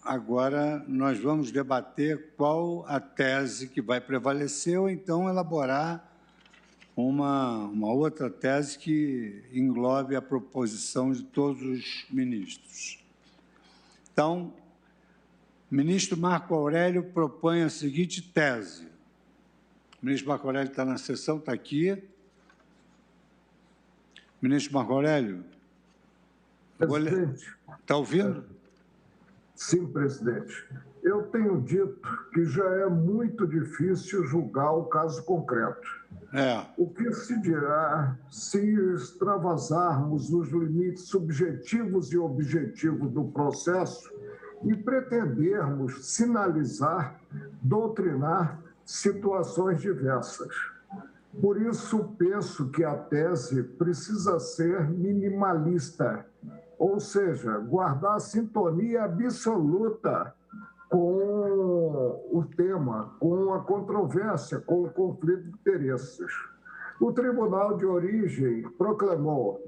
agora nós vamos debater qual a tese que vai prevalecer ou então elaborar uma outra tese que englobe a proposição de todos os ministros. Então, o ministro Marco Aurélio propõe a seguinte tese. O ministro Marco Aurélio está na sessão, está aqui. Ministro Marco Aurélio. Presidente. Está ouvindo? Sim, presidente. Eu tenho dito que já é muito difícil julgar o caso concreto. O que se dirá se extravasarmos os limites subjetivos e objetivos do processo e pretendermos sinalizar, doutrinar situações diversas. Por isso, penso que a tese precisa ser minimalista, ou seja, guardar sintonia absoluta com o tema, com a controvérsia, com o conflito de interesses. O Tribunal de Origem proclamou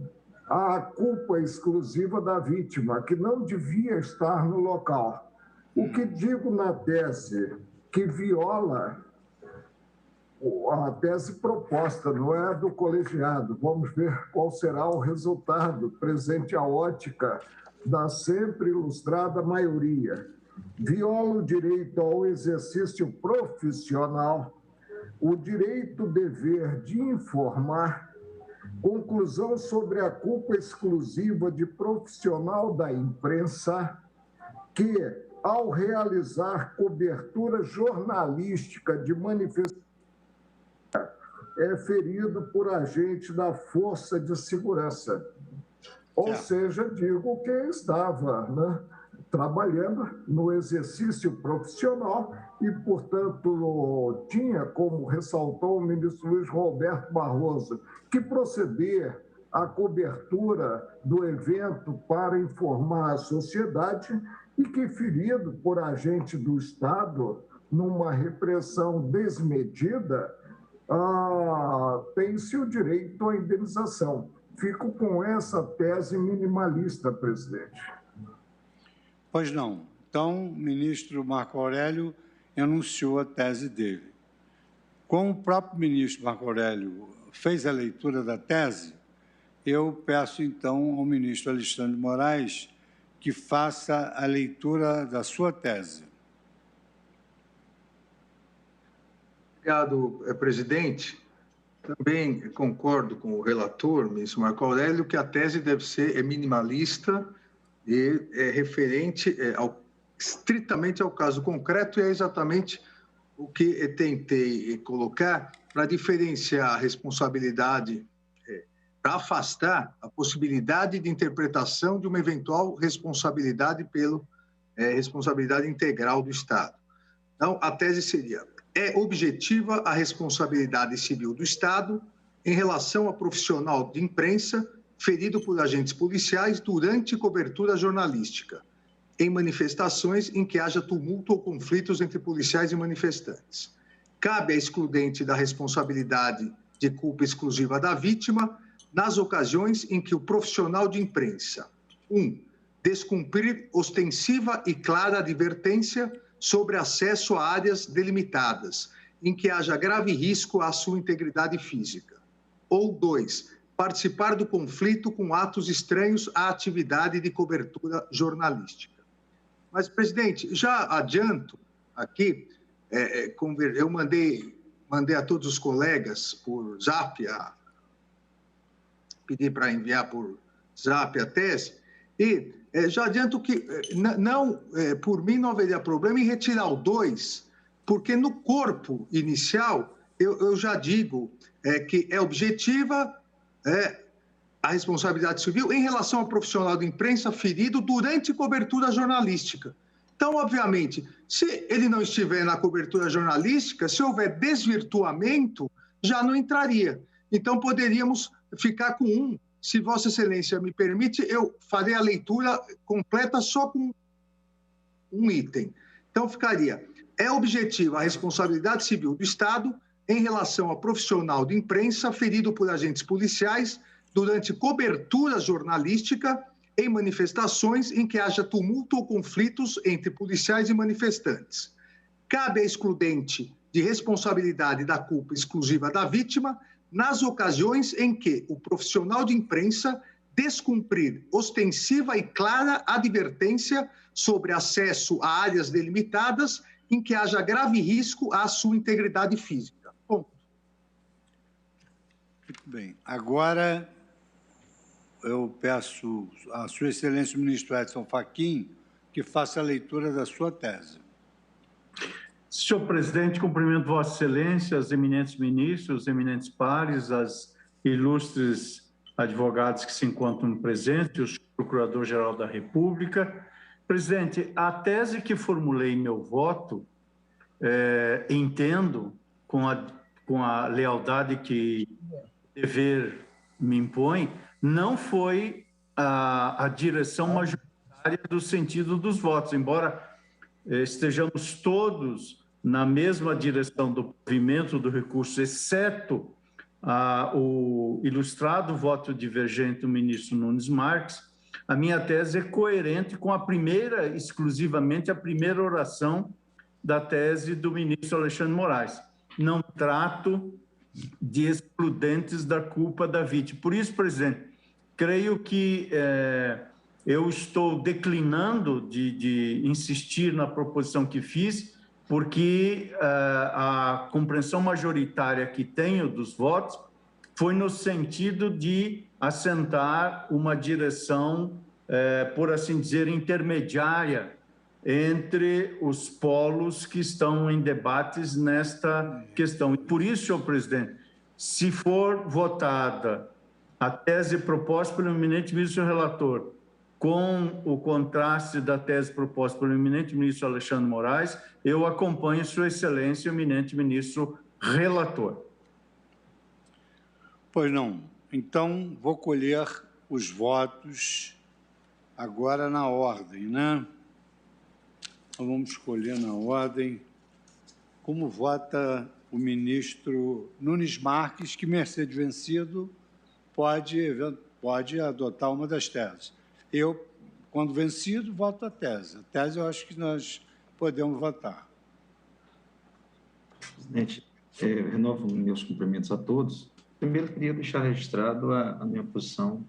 a culpa exclusiva da vítima, que não devia estar no local. O que digo na tese que viola a tese proposta, não é do colegiado. Vamos ver qual será o resultado, presente a ótica da sempre ilustrada maioria. Viola o direito ao exercício profissional, o direito-dever de informar, conclusão sobre a culpa exclusiva de profissional da imprensa que, ao realizar cobertura jornalística de manifestações, é ferido por agente da Força de Segurança. Ou seja, digo que estava trabalhando no exercício profissional e, portanto, tinha, como ressaltou o ministro Luiz Roberto Barroso, que proceder à cobertura do evento para informar a sociedade e que, ferido por agente do Estado, numa repressão desmedida, tem-se o direito à indenização. Fico com essa tese minimalista, presidente. Pois não. Então, o ministro Marco Aurélio enunciou a tese dele. Como o próprio ministro Marco Aurélio fez a leitura da tese, eu peço, então, ao ministro Alexandre de Moraes que faça a leitura da sua tese. Obrigado, presidente. Também concordo com o relator, ministro Marco Aurélio, que a tese deve ser minimalista e referente estritamente ao caso concreto, e é exatamente o que tentei colocar para diferenciar a responsabilidade, para afastar a possibilidade de interpretação de uma eventual responsabilidade responsabilidade integral do Estado. Então, a tese seria: é objetiva a responsabilidade civil do Estado em relação a profissional de imprensa ferido por agentes policiais durante cobertura jornalística, em manifestações em que haja tumulto ou conflitos entre policiais e manifestantes. Cabe a excludente da responsabilidade de culpa exclusiva da vítima nas ocasiões em que o profissional de imprensa: 1. Descumprir ostensiva e clara advertência sobre acesso a áreas delimitadas, em que haja grave risco à sua integridade física. Ou 2. Participar do conflito com atos estranhos à atividade de cobertura jornalística. Mas, presidente, já adianto aqui, eu mandei a todos os colegas por Zap, pedi para enviar por Zap a tese, e já adianto que por mim não haveria problema em retirar o 2, porque no corpo inicial eu já digo que é objetiva a responsabilidade civil em relação ao profissional de imprensa ferido durante cobertura jornalística. Então, obviamente, se ele não estiver na cobertura jornalística, se houver desvirtuamento, já não entraria. Então, poderíamos ficar com 1. Se Vossa Excelência me permite, eu farei a leitura completa só com um item. Então, ficaria: é objetiva a responsabilidade civil do Estado em relação a profissional de imprensa ferido por agentes policiais durante cobertura jornalística em manifestações em que haja tumulto ou conflitos entre policiais e manifestantes. Cabe a excludente de responsabilidade da culpa exclusiva da vítima nas ocasiões em que o profissional de imprensa descumprir ostensiva e clara advertência sobre acesso a áreas delimitadas em que haja grave risco à sua integridade física. Ponto. Muito bem. Agora, eu peço à Sua Excelência o ministro Edson Fachin que faça a leitura da sua tese. Senhor presidente, cumprimento Vossa Excelência, os eminentes ministros, os eminentes pares, as ilustres advogados que se encontram presentes, o Procurador-Geral da República. Presidente, a tese que formulei em meu voto, entendo, com a lealdade que o dever me impõe, não foi a direção majoritária do sentido dos votos, embora estejamos todos na mesma direção do provimento do recurso, exceto o ilustrado voto divergente do ministro Nunes Marques. A minha tese é coerente com exclusivamente a primeira oração da tese do ministro Alexandre Moraes. Não trato de excludentes da culpa da vítima. Por isso, presidente, creio que eu estou declinando de insistir na proposição que fiz, porque a compreensão majoritária que tenho dos votos foi no sentido de assentar uma direção, por assim dizer, intermediária entre os polos que estão em debates nesta questão. E por isso, senhor presidente, se for votada a tese proposta pelo eminente ministro relator com o contraste da tese proposta pelo eminente ministro Alexandre Moraes, eu acompanho Sua Excelência, o eminente ministro relator. Pois não. Então, vou colher os votos agora na ordem, né? Então, vamos escolher na ordem como vota o ministro Nunes Marques, que, mercê de vencido, pode adotar uma das teses. Eu, quando vencido, voto a tese. A tese eu acho que nós podemos votar. Presidente, renovo meus cumprimentos a todos. Primeiro, queria deixar registrado a minha posição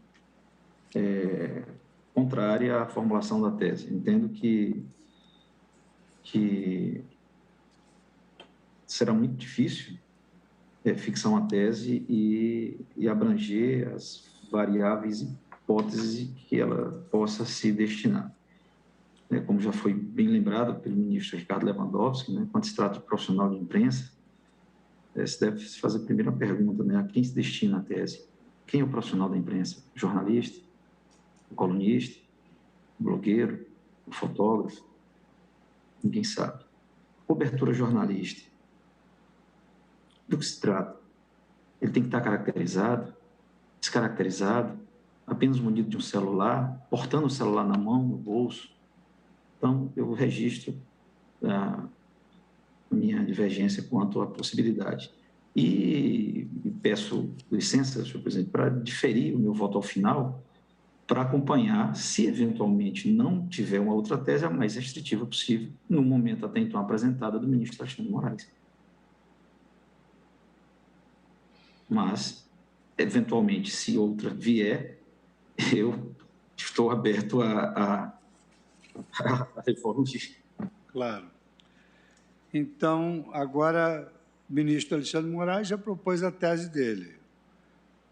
contrária à formulação da tese. Entendo que será muito difícil fixar uma tese e abranger as variáveis hipóteses que ela possa se destinar. Como já foi bem lembrado pelo ministro Ricardo Lewandowski, quando se trata de profissional de imprensa, se deve se fazer a primeira pergunta, a quem se destina a tese? Quem é o profissional da imprensa? O jornalista? O colunista? O blogueiro? O fotógrafo? Ninguém sabe. Cobertura jornalística. Do que se trata? Ele tem que estar caracterizado, descaracterizado, apenas munido de um celular, portando o celular na mão, no bolso. Então, eu registro a minha divergência quanto à possibilidade. E peço licença, senhor presidente, para diferir o meu voto ao final, para acompanhar, se eventualmente não tiver uma outra tese, a mais restritiva possível, no momento até então apresentada do ministro Alexandre Moraes. Mas, eventualmente, se outra vier, eu estou aberto a reforma. Claro. Então, agora, o ministro Alexandre Moraes já propôs a tese dele,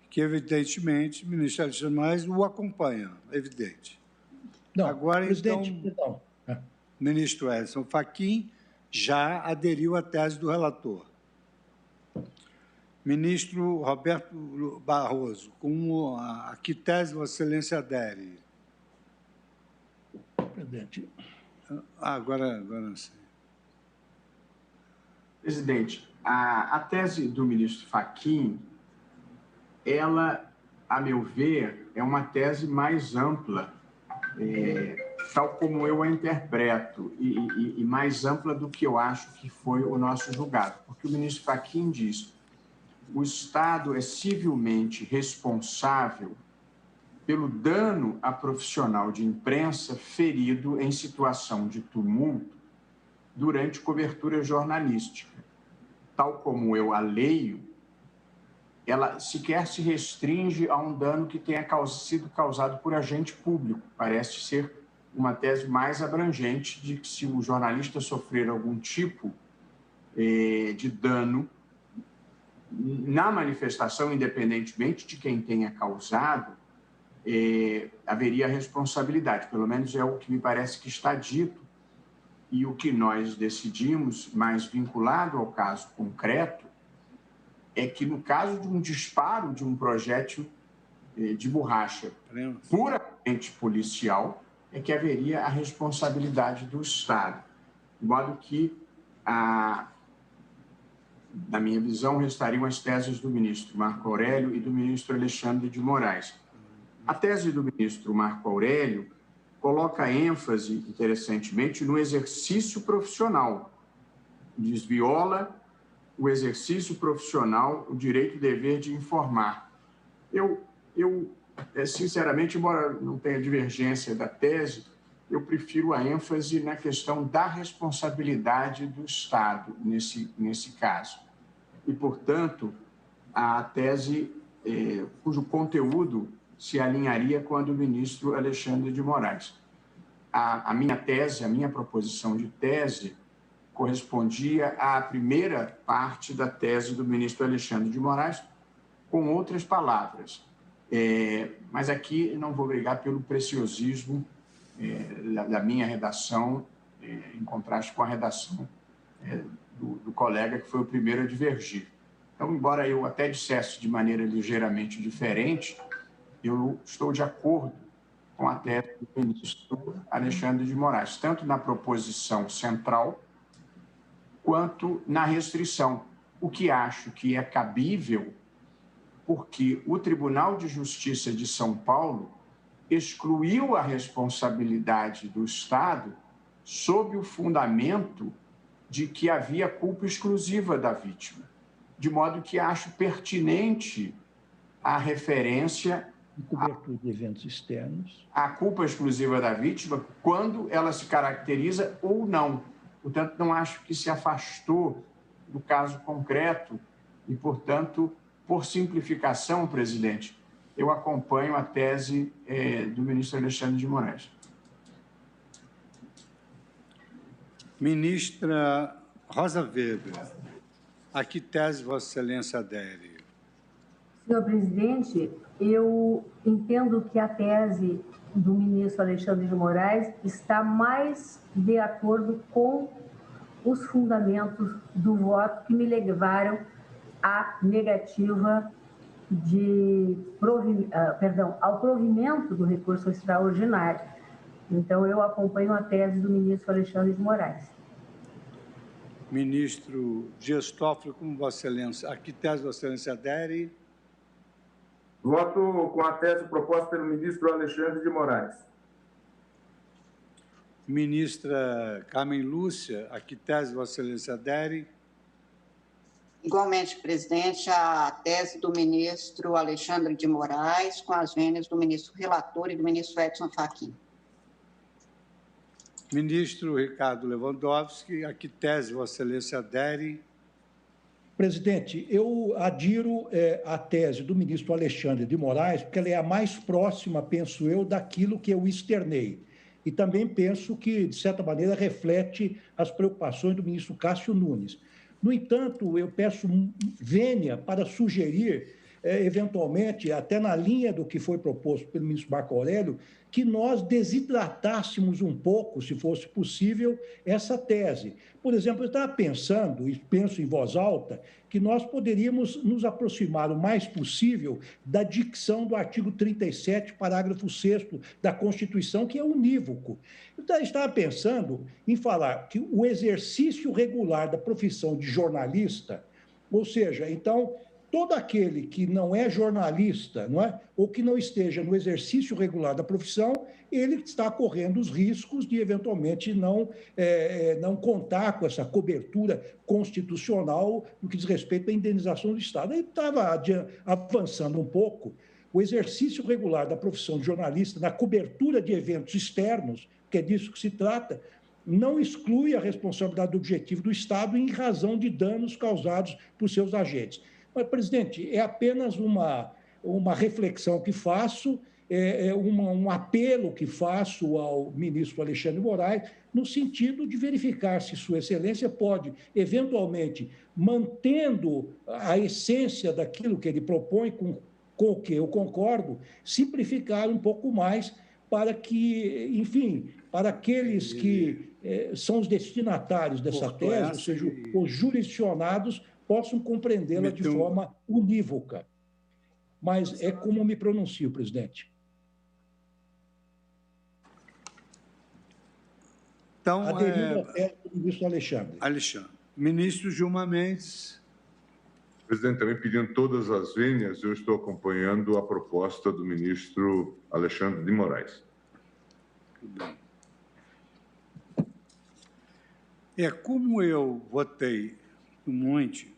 que, evidentemente, o ministro Alexandre Moraes o acompanha, evidente. Não, agora, presidente, então, o ministro Edson Fachin já aderiu à tese do relator. Ministro Roberto Barroso, a que tese Vossa Excelência adere? Presidente. Agora não sei. Presidente, a tese do ministro Fachin, ela, a meu ver, é uma tese mais ampla, tal como eu a interpreto, e mais ampla do que eu acho que foi o nosso julgado. Porque o ministro Fachin diz: o Estado é civilmente responsável pelo dano a profissional de imprensa ferido em situação de tumulto durante cobertura jornalística. Tal como eu a leio, ela sequer se restringe a um dano que tenha sido causado por agente público. Parece ser uma tese mais abrangente de que, se o jornalista sofrer algum tipo de dano na manifestação, independentemente de quem tenha causado, haveria responsabilidade. Pelo menos é o que me parece que está dito. E o que nós decidimos, mais vinculado ao caso concreto, é que, no caso de um disparo de um projétil de borracha puramente policial, é que haveria a responsabilidade do Estado. De modo que, na minha visão, restariam as teses do ministro Marco Aurélio e do ministro Alexandre de Moraes. A tese do ministro Marco Aurélio coloca ênfase, interessantemente, no exercício profissional. Diz: viola o exercício profissional, o direito e dever de informar. Eu, sinceramente, embora não tenha divergência da tese, eu prefiro a ênfase na questão da responsabilidade do Estado nesse caso. E, portanto, a tese cujo conteúdo se alinharia com a do ministro Alexandre de Moraes. A minha tese, a minha proposição de tese, correspondia à primeira parte da tese do ministro Alexandre de Moraes, com outras palavras. Mas aqui não vou brigar pelo preciosismo da minha redação, em contraste com a redação do colega, que foi o primeiro a divergir. Então, embora eu até dissesse de maneira ligeiramente diferente, eu estou de acordo com a tese do ministro Alexandre de Moraes, tanto na proposição central quanto na restrição, o que acho que é cabível, porque o Tribunal de Justiça de São Paulo excluiu a responsabilidade do Estado sob o fundamento de que havia culpa exclusiva da vítima, de modo que acho pertinente a referência cobertura de eventos externos, a culpa exclusiva da vítima, quando ela se caracteriza ou não. Portanto, não acho que se afastou do caso concreto e, portanto, por simplificação, presidente, eu acompanho a tese do ministro Alexandre de Moraes. Ministra Rosa Weber, a que tese Vossa Excelência adere? Senhor presidente, eu entendo que a tese do ministro Alexandre de Moraes está mais de acordo com os fundamentos do voto que me levaram à negativa ao provimento do recurso extraordinário. Então, eu acompanho a tese do ministro Alexandre de Moraes. Ministro Dias Toffoli, como Vossa Excelência, a que tese Vossa Excelência adere? Voto com a tese proposta pelo ministro Alexandre de Moraes. Ministra Carmen Lúcia, a que tese Vossa Excelência adere? Igualmente, presidente, a tese do ministro Alexandre de Moraes, com as vênias do ministro relator e do ministro Edson Fachin. Ministro Ricardo Lewandowski, a que tese Vossa Excelência adere? Presidente, eu adiro à tese do ministro Alexandre de Moraes, porque ela é a mais próxima, penso eu, daquilo que eu externei. E também penso que, de certa maneira, reflete as preocupações do ministro Cássio Nunes. No entanto, eu peço vênia para sugerir, eventualmente, até na linha do que foi proposto pelo ministro Marco Aurélio, que nós desidratássemos um pouco, se fosse possível, essa tese. Por exemplo, eu estava pensando, e penso em voz alta, que nós poderíamos nos aproximar o mais possível da dicção do artigo 37, parágrafo 6º da Constituição, que é unívoco. Eu estava pensando em falar que o exercício regular da profissão de jornalista, ou seja, então, todo aquele que não é jornalista, não é? Ou que não esteja no exercício regular da profissão, ele está correndo os riscos de, eventualmente, não contar com essa cobertura constitucional no que diz respeito à indenização do Estado. Aí estava avançando um pouco, o exercício regular da profissão de jornalista na cobertura de eventos externos, que é disso que se trata, não exclui a responsabilidade objetivo do Estado em razão de danos causados por seus agentes. Mas, presidente, é apenas uma reflexão que faço, um apelo que faço ao ministro Alexandre de Moraes, no sentido de verificar se Sua Excelência pode, eventualmente, mantendo a essência daquilo que ele propõe, com o que eu concordo, simplificar um pouco mais para que, enfim, para aqueles que são os destinatários dessa tese, ou seja, os jurisdicionados, possam compreendê-la de forma unívoca. Mas é como me pronuncio, presidente. Então, aderindo à tese do ministro Alexandre. Ministro Gilmar Mendes. Presidente, também pedindo todas as vênias, eu estou acompanhando a proposta do ministro Alexandre de Moraes. Como eu votei um monte,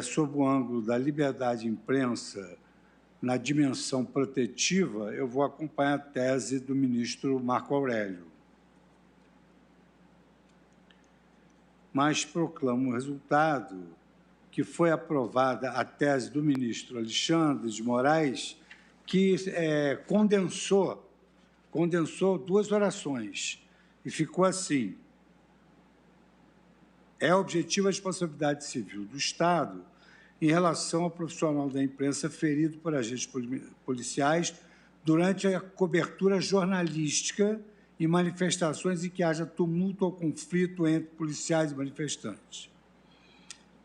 sob o ângulo da liberdade de imprensa na dimensão protetiva, eu vou acompanhar a tese do ministro Marco Aurélio. Mas proclamo o resultado que foi aprovada a tese do ministro Alexandre de Moraes, que condensou 2 orações e ficou assim: é objetiva a responsabilidade civil do Estado em relação ao profissional da imprensa ferido por agentes policiais durante a cobertura jornalística em manifestações em que haja tumulto ou conflito entre policiais e manifestantes.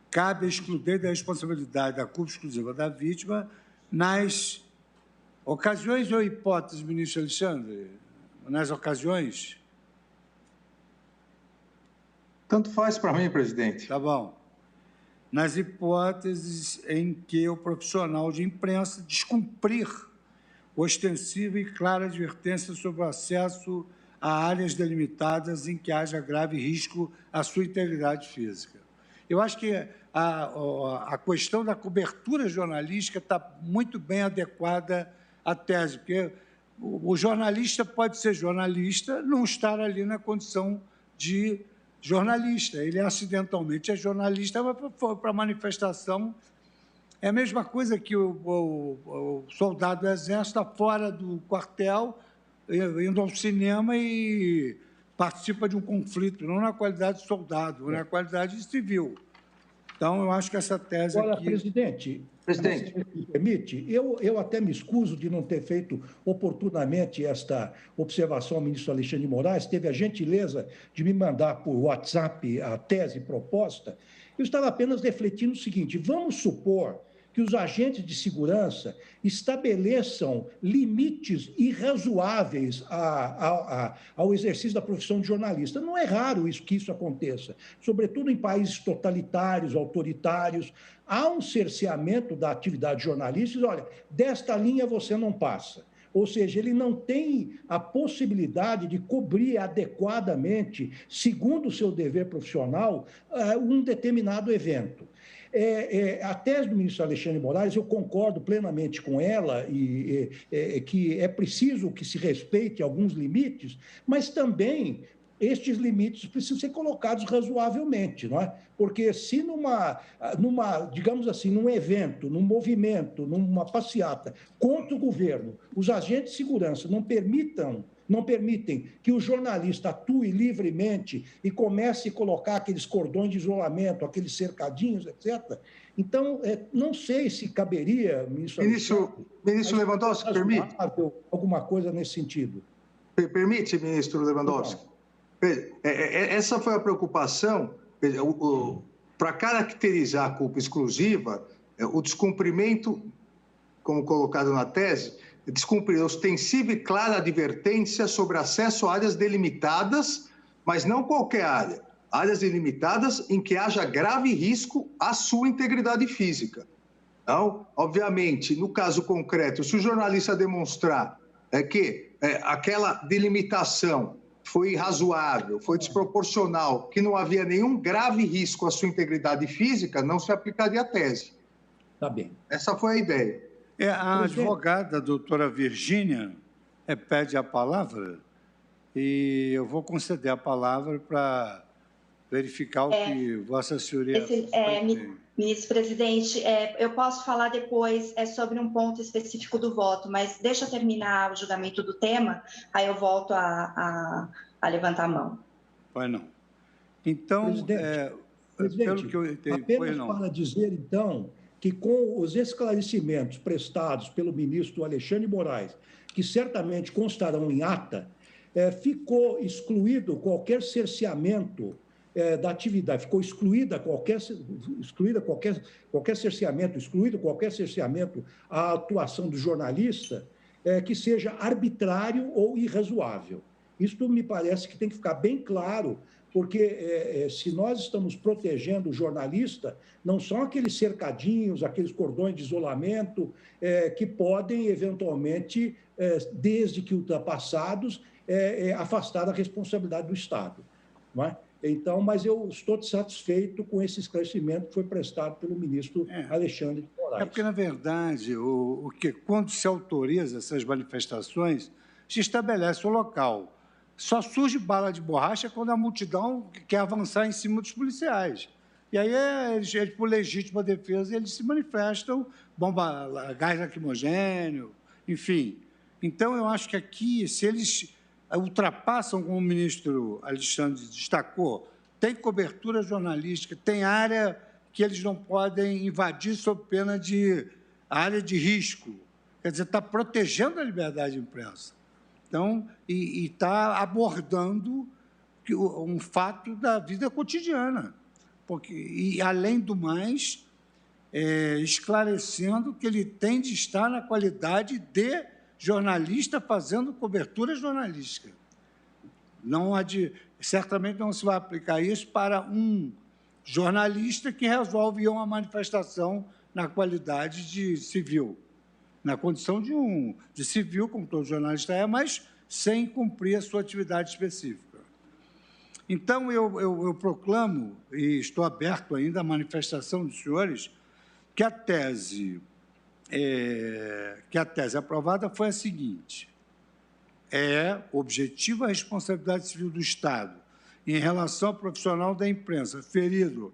Cabe a excluir da responsabilidade da culpa exclusiva da vítima nas ocasiões ou hipóteses, ministro Alexandre? Nas ocasiões? Tanto faz para mim, presidente. Tá bom. Nas hipóteses em que o profissional de imprensa descumprir ostensiva e clara advertência sobre o acesso a áreas delimitadas em que haja grave risco à sua integridade física. Eu acho que a questão da cobertura jornalística está muito bem adequada à tese, porque o jornalista pode ser jornalista, não estar ali na condição de jornalista. Ele acidentalmente é jornalista, mas para a manifestação é a mesma coisa que o soldado do Exército está fora do quartel, indo ao cinema e participa de um conflito, não na qualidade de soldado, na qualidade de civil. Então, eu acho que essa tese Agora, aqui... Presidente, se me permite, eu até me excuso de não ter feito oportunamente esta observação ao ministro Alexandre de Moraes, teve a gentileza de me mandar por WhatsApp a tese proposta. Eu estava apenas refletindo o seguinte: vamos supor que os agentes de segurança estabeleçam limites irrazoáveis ao exercício da profissão de jornalista. Não é raro que isso aconteça, sobretudo em países totalitários, autoritários. Há um cerceamento da atividade jornalística. Olha, desta linha você não passa. Ou seja, ele não tem a possibilidade de cobrir adequadamente, segundo o seu dever profissional, um determinado evento. A tese do ministro Alexandre de Moraes, eu concordo plenamente com ela, que é preciso que se respeite alguns limites, mas também estes limites precisam ser colocados razoavelmente, não é? Porque se digamos assim, num evento, num movimento, numa passeata contra o governo, os agentes de segurança não permitem que o jornalista atue livremente e comece a colocar aqueles cordões de isolamento, aqueles cercadinhos, etc. Então, não sei se caberia, ministro Lewandowski, permite? Alguma coisa nesse sentido. Permite, ministro Lewandowski? Essa foi a preocupação, para caracterizar a culpa exclusiva, o descumprimento, como colocado na tese, descumprir ostensiva e clara advertência sobre acesso a áreas delimitadas, mas não qualquer área, áreas delimitadas em que haja grave risco à sua integridade física. Então, obviamente, no caso concreto, se o jornalista demonstrar que aquela delimitação foi irrazoável, foi desproporcional, que não havia nenhum grave risco à sua integridade física, não se aplicaria a tese. Tá bem. Essa foi a ideia. A advogada, a doutora Virgínia, pede a palavra e eu vou conceder a palavra para verificar o que Vossa Senhoria... Ministro Presidente, eu posso falar depois sobre um ponto específico do voto, mas deixa eu terminar o julgamento do tema, aí eu volto a levantar a mão. Vai não. Então, presidente, pelo que eu entendi, apenas para dizer, então, que com os esclarecimentos prestados pelo ministro Alexandre de Moraes, que certamente constarão em ata, ficou excluído qualquer cerceamento da atividade, ficou excluído qualquer cerceamento à atuação do jornalista que seja arbitrário ou irrazoável. Isso me parece que tem que ficar bem claro, porque se nós estamos protegendo o jornalista, não são aqueles cercadinhos, aqueles cordões de isolamento que podem, eventualmente, desde que ultrapassados, afastar a responsabilidade do Estado. Não é? Então, mas eu estou satisfeito com esse esclarecimento que foi prestado pelo ministro Alexandre de Moraes. Porque, na verdade, quando se autoriza essas manifestações, se estabelece o local. Só surge bala de borracha quando a multidão quer avançar em cima dos policiais. E aí, eles, por legítima defesa, eles se manifestam, gás lacrimogêneo, enfim. Então, eu acho que aqui, se eles ultrapassam, como o ministro Alexandre destacou, tem cobertura jornalística, tem área que eles não podem invadir sob pena de área de risco. Quer dizer, está protegendo a liberdade de imprensa. Então, e está abordando um fato da vida cotidiana. E, além do mais, esclarecendo que ele tem de estar na qualidade de jornalista fazendo cobertura jornalística. Certamente não se vai aplicar isso para um jornalista que resolve ir a uma manifestação na qualidade de civil, na condição de civil, como todo jornalista mas sem cumprir a sua atividade específica. Então, eu proclamo, e estou aberto ainda à manifestação dos senhores, que a tese aprovada foi a seguinte: objetiva a responsabilidade civil do Estado em relação ao profissional da imprensa ferido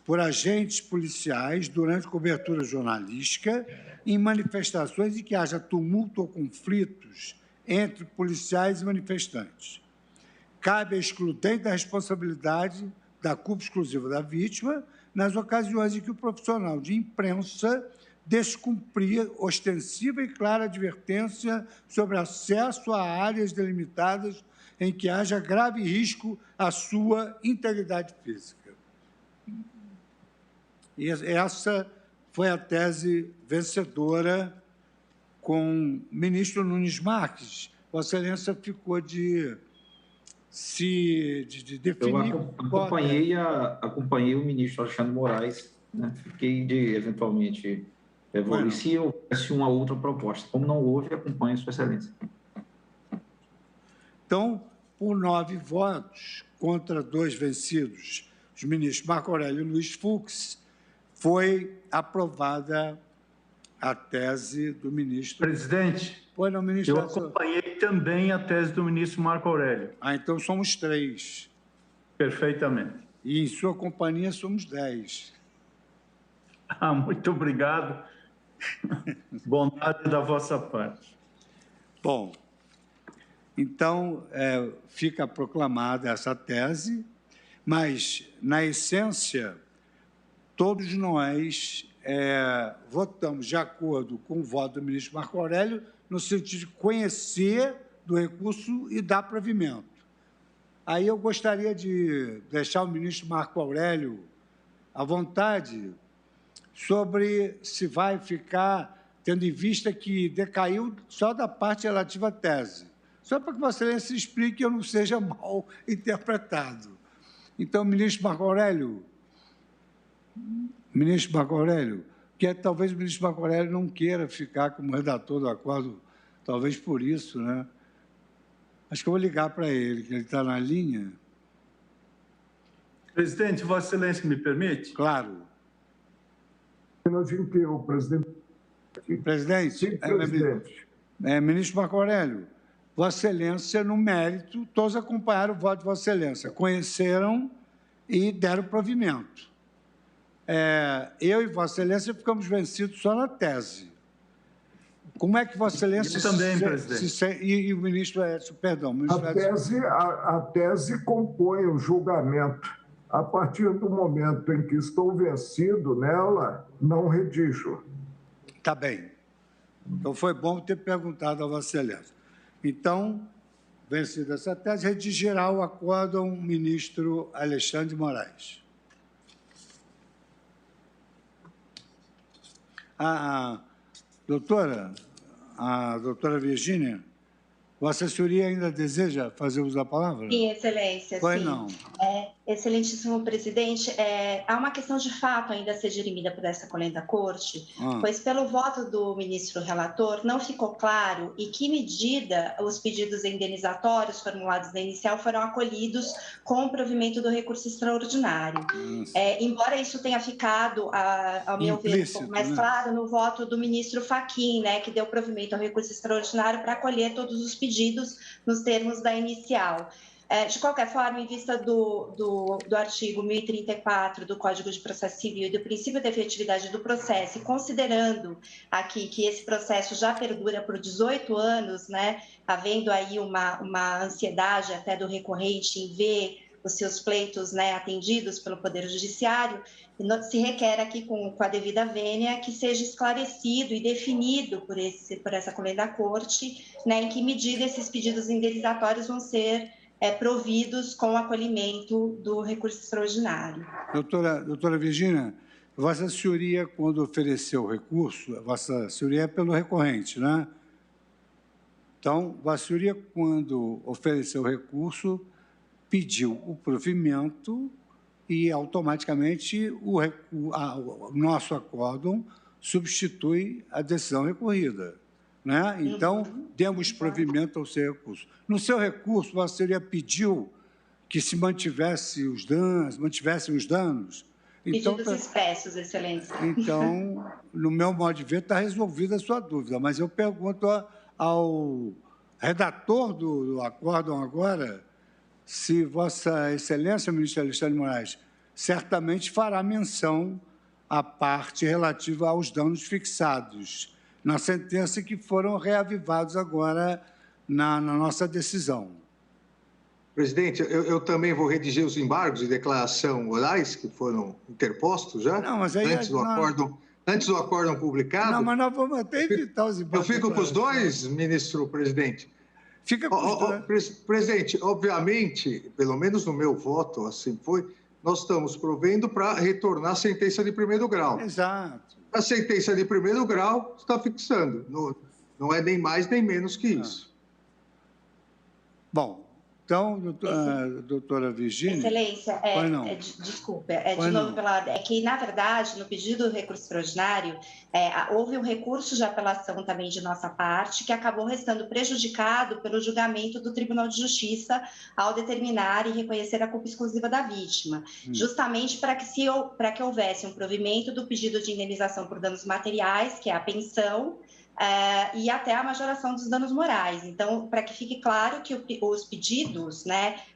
por agentes policiais durante cobertura jornalística em manifestações em que haja tumulto ou conflitos entre policiais e manifestantes. Cabe a excludente da responsabilidade da culpa exclusiva da vítima nas ocasiões em que o profissional de imprensa descumprir ostensiva e clara advertência sobre acesso a áreas delimitadas em que haja grave risco à sua integridade física. E essa foi a tese vencedora com o ministro Nunes Marques. Vossa Excelência ficou de definir... Eu acompanhei o ministro Alexandre de Moraes, né? Fiquei de, eventualmente... evoluir se houvesse uma outra proposta. Como não houve, acompanhe Sua Excelência. Então, por 9 votos contra 2 vencidos, os ministros Marco Aurélio e Luiz Fux, foi aprovada a tese do ministro... Presidente, eu acompanhei também a tese do ministro Marco Aurélio. Então somos 3. Perfeitamente. E em sua companhia somos 10. Muito obrigado. Bondade da vossa parte. Bom, então, fica proclamada essa tese, mas, na essência, todos nós votamos de acordo com o voto do ministro Marco Aurélio, no sentido de conhecer do recurso e dar provimento. Aí eu gostaria de deixar o ministro Marco Aurélio à vontade sobre se vai ficar, tendo em vista que decaiu só da parte relativa à tese. Só para que Vossa Excelência explique e eu não seja mal interpretado. Então, ministro Marco Aurélio, que talvez o ministro Marco Aurélio não queira ficar como redator do acordo, talvez por isso, né? Acho que eu vou ligar para ele, que ele está na linha. Presidente, Vossa Excelência me permite? Claro. O presidente. Presidente, Sim, presidente. Ministro Marco Aurélio, Vossa Excelência, no mérito, todos acompanharam o voto de Vossa Excelência, conheceram e deram provimento. Eu e Vossa Excelência ficamos vencidos só na tese. Como é que Vossa Excelência... Eu também, presidente. E o ministro Edson, perdão. Ministro A tese compõe o julgamento. A partir do momento em que estou vencido nela, não redijo. Tá bem. Então, foi bom ter perguntado a Vossa Excelência. Então, vencida essa tese, redigirá o acórdão o ministro Alexandre de Moraes. A doutora Virgínia, Vossa Senhoria ainda deseja fazer uso da palavra? Sim, Excelência. Pois sim. não. Excelentíssimo presidente, há uma questão de fato ainda a ser dirimida por essa colenda corte, pois pelo voto do ministro relator não ficou claro em que medida os pedidos indenizatórios formulados na inicial foram acolhidos com o provimento do recurso extraordinário. Embora isso tenha ficado, ao meu ver, um pouco mais claro no voto do ministro Fachin, que deu provimento ao recurso extraordinário para acolher todos os pedidos nos termos da inicial. De qualquer forma, em vista do artigo 1034 do Código de Processo Civil e do princípio da efetividade do processo, e considerando aqui que esse processo já perdura por 18 anos, havendo aí uma ansiedade até do recorrente em ver os seus pleitos atendidos pelo Poder Judiciário, se requer aqui com a devida vênia que seja esclarecido e definido por essa colenda corte, em que medida esses pedidos indenizatórios vão ser providos com o acolhimento do recurso extraordinário. Doutora Virgínia, Vossa Senhoria, quando ofereceu o recurso, Vossa Senhoria é pelo recorrente, né? Então, Vossa Senhoria, quando ofereceu o recurso, pediu o provimento e, automaticamente, o nosso acórdão substitui a decisão recorrida. Então, demos provimento ao seu recurso. No seu recurso, Vossa Senhoria pediu que se mantivessem os danos. Pedidos expressos, Excelência. Então, no meu modo de ver, está resolvida a sua dúvida, mas eu pergunto ao redator do acórdão agora se Vossa Excelência, ministro Alexandre de Moraes, certamente fará menção à parte relativa aos danos fixados na sentença que foram reavivados agora na nossa decisão. Presidente, eu também vou redigir os embargos de declaração orais que foram interpostos já, não, mas aí, antes do acórdão publicado. Não, mas nós vamos até evitar os embargos. Eu fico com os dois, ministro presidente? Fica com os dois. Presidente, obviamente, pelo menos no meu voto, assim foi, nós estamos provendo para retornar a sentença de primeiro grau. Exato. A sentença de primeiro grau está fixando, não é nem mais nem menos que isso. Bom, então, doutora Virgínia... Excelência, desculpa, é que, na verdade, no pedido do recurso extraordinário, houve um recurso de apelação também de nossa parte, que acabou restando prejudicado pelo julgamento do Tribunal de Justiça ao determinar e reconhecer a culpa exclusiva da vítima, justamente para que houvesse um provimento do pedido de indenização por danos materiais, que é a pensão, e até a majoração dos danos morais. Então, para que fique claro que os pedidos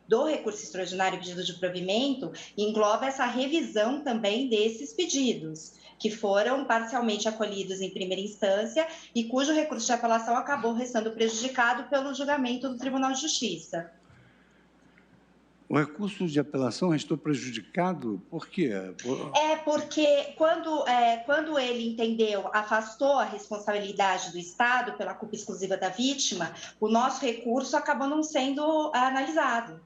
do recurso extraordinário e pedido de provimento engloba essa revisão também desses pedidos, que foram parcialmente acolhidos em primeira instância e cujo recurso de apelação acabou restando prejudicado pelo julgamento do Tribunal de Justiça. O recurso de apelação restou prejudicado? Por quê? Porque quando ele entendeu, afastou a responsabilidade do Estado pela culpa exclusiva da vítima, o nosso recurso acabou não sendo analisado.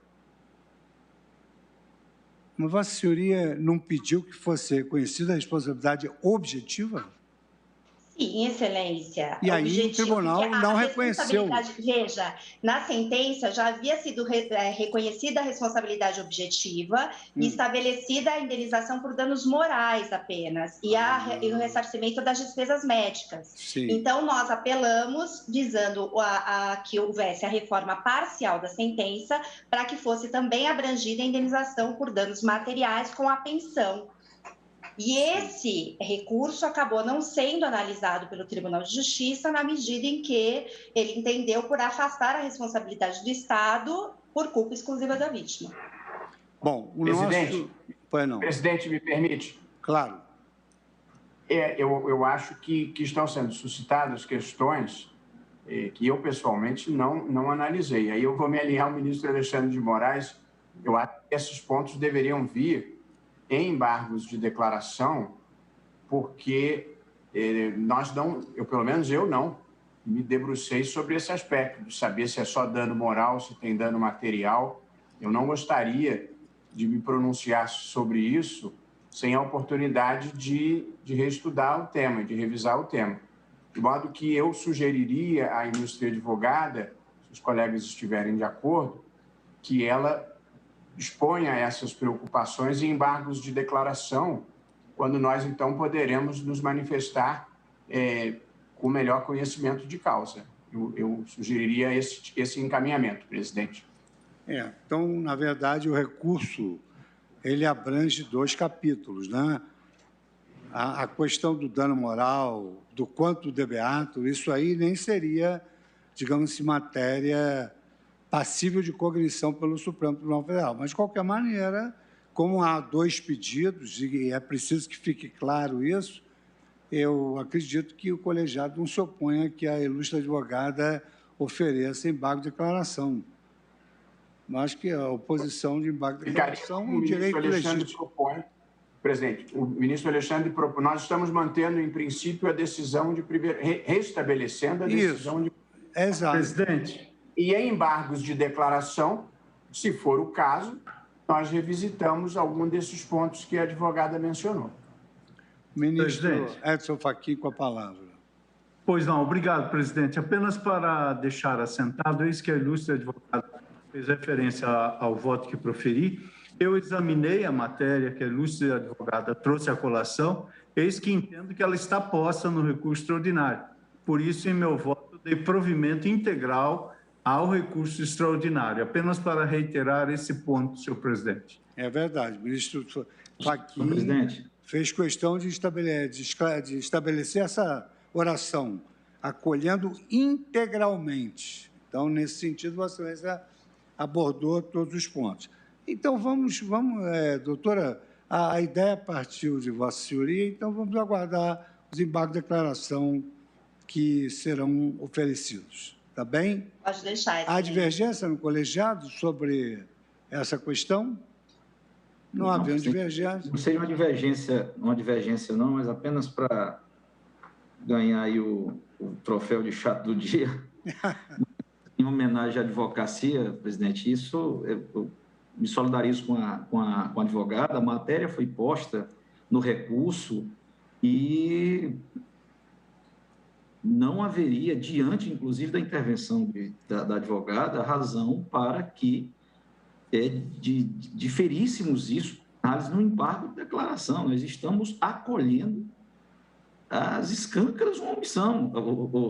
Mas Vossa Senhoria não pediu que fosse reconhecida a responsabilidade objetiva? Sim, Excelência. E aí o tribunal não reconheceu. Veja, na sentença já havia sido reconhecida a responsabilidade objetiva e estabelecida a indenização por danos morais apenas e o ressarcimento das despesas médicas. Sim. Então, nós apelamos visando que houvesse a reforma parcial da sentença para que fosse também abrangida a indenização por danos materiais com a pensão. E esse recurso acabou não sendo analisado pelo Tribunal de Justiça na medida em que ele entendeu por afastar a responsabilidade do Estado por culpa exclusiva da vítima. Bom, o presidente, nosso... Presidente, me permite? Claro. Eu acho que estão sendo suscitadas questões que eu, pessoalmente, não analisei. Aí eu vou me alinhar ao ministro Alexandre de Moraes. Eu acho que esses pontos deveriam vir em embargos de declaração, porque pelo menos eu não me debrucei sobre esse aspecto, de saber se é só dano moral, se tem dano material. Eu não gostaria de me pronunciar sobre isso sem a oportunidade de reestudar o tema, de revisar o tema. De modo que eu sugeriria à ilustre advogada, se os colegas estiverem de acordo, que ela exponha essas preocupações e embargos de declaração, quando nós, então, poderemos nos manifestar com melhor conhecimento de causa. Eu sugeriria esse encaminhamento, presidente. Então, na verdade, o recurso ele abrange 2 capítulos, né? A questão do dano moral, do quanto de beato, isso aí nem seria, digamos assim, matéria passível de cognição pelo Supremo Tribunal Federal. Mas, de qualquer maneira, como há 2 pedidos, e é preciso que fique claro isso, eu acredito que o colegiado não se oponha que a ilustre advogada ofereça embargo de declaração. Mas que a oposição de embargo de declaração é um direito legítimo. Presidente, o ministro Alexandre propõe, nós estamos mantendo, em princípio, a decisão de restabelecendo a decisão de... Exato. Presidente. E em embargos de declaração, se for o caso, nós revisitamos algum desses pontos que a advogada mencionou. Ministro Presidente. Edson Fachin, com a palavra. Pois não, obrigado, presidente. Apenas para deixar assentado, eis que a ilustre advogada fez referência ao voto que proferi. Eu examinei a matéria que a ilustre advogada trouxe à colação, eis que entendo que ela está posta no recurso extraordinário. Por isso, em meu voto, dei provimento integral ao recurso extraordinário, apenas para reiterar esse ponto, senhor presidente. É verdade. O ministro Fachin fez questão de estabelecer essa oração, acolhendo integralmente. Então, nesse sentido, Vossa Excelência abordou todos os pontos. Então, vamos doutora, a ideia partiu de Vossa Senhoria, então vamos aguardar os embargos de declaração que serão oferecidos. Está bem? Pode deixar. Há divergência no colegiado sobre essa questão? Não havia divergência. Não seria uma divergência não, mas apenas para ganhar aí o troféu de chato do dia. Em homenagem à advocacia, presidente, isso eu me solidarizo com a advogada. A matéria foi posta no recurso e não haveria, diante, inclusive, da intervenção da advogada, razão para que diferíssemos isso, análise no embargo de declaração. Nós estamos acolhendo as escâncaras de uma omissão.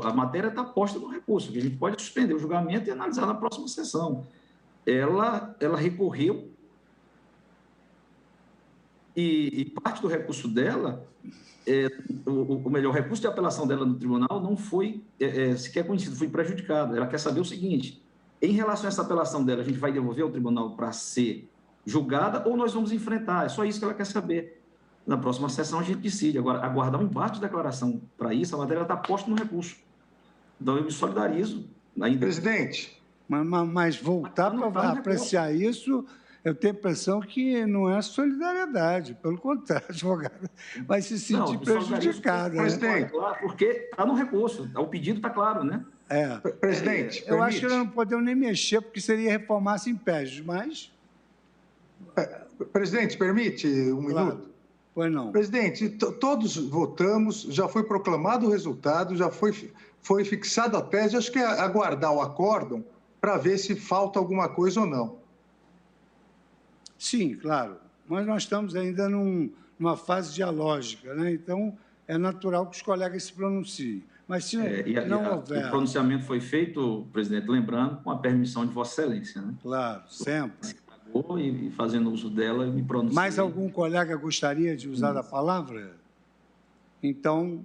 A matéria está posta no recurso, que a gente pode suspender o julgamento e analisar na próxima sessão. Ela recorreu e parte do recurso dela, o recurso de apelação dela no tribunal não foi sequer conhecido, foi prejudicado. Ela quer saber o seguinte: em relação a essa apelação dela, a gente vai devolver ao tribunal para ser julgada ou nós vamos enfrentar? É só isso que ela quer saber. Na próxima sessão a gente decide. Agora, aguardar um embate de declaração para isso, a matéria está posta no recurso. Então, eu me solidarizo ainda. Presidente. Mas voltar para apreciar isso, eu tenho a impressão que não é solidariedade. Pelo contrário, a advogada vai se sentir prejudicada. Presidente. Porque está no recurso, o pedido está claro, né? Presidente, eu acho que nós não podemos nem mexer, porque seria reformar-se em pés, mas... Presidente, permite um minuto? Pois não. Presidente, todos votamos, já foi proclamado o resultado, já foi fixada a tese, acho que é aguardar o acórdão para ver se falta alguma coisa ou não. Sim, claro, mas nós estamos ainda numa fase dialógica, né? Então é natural que os colegas se pronunciem. Mas se não houver... O pronunciamento foi feito, presidente, lembrando, com a permissão de Vossa Excelência, né? Claro, sempre. E fazendo uso dela, me pronunciei. Mais algum colega gostaria de usar a palavra? Então,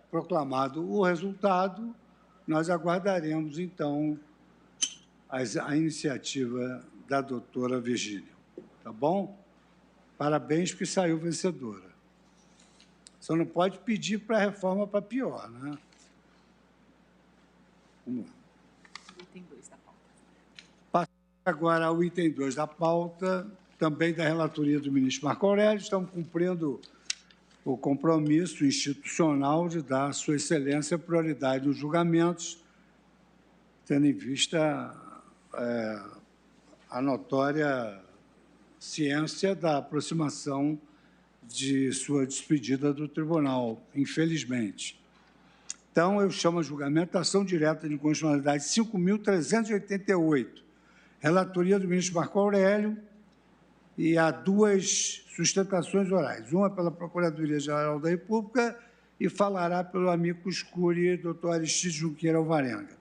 proclamado o resultado, nós aguardaremos, então, a iniciativa da doutora Virgínia. Tá bom? Parabéns, porque saiu vencedora. Só não pode pedir para a reforma para pior, né? Vamos lá. Item 2 da pauta. Passando agora ao item 2 da pauta, também da relatoria do ministro Marco Aurélio, estamos cumprindo o compromisso institucional de dar à Sua Excelência prioridade nos julgamentos, tendo em vista a notória ciência da aproximação de sua despedida do tribunal, infelizmente. Então, eu chamo a julgamento a ação direta de inconstitucionalidade 5.388, relatoria do ministro Marco Aurélio, e há duas sustentações orais, uma pela Procuradoria-Geral da República e falará pelo amicus curiae, doutor Aristides Junqueira Alvarenga.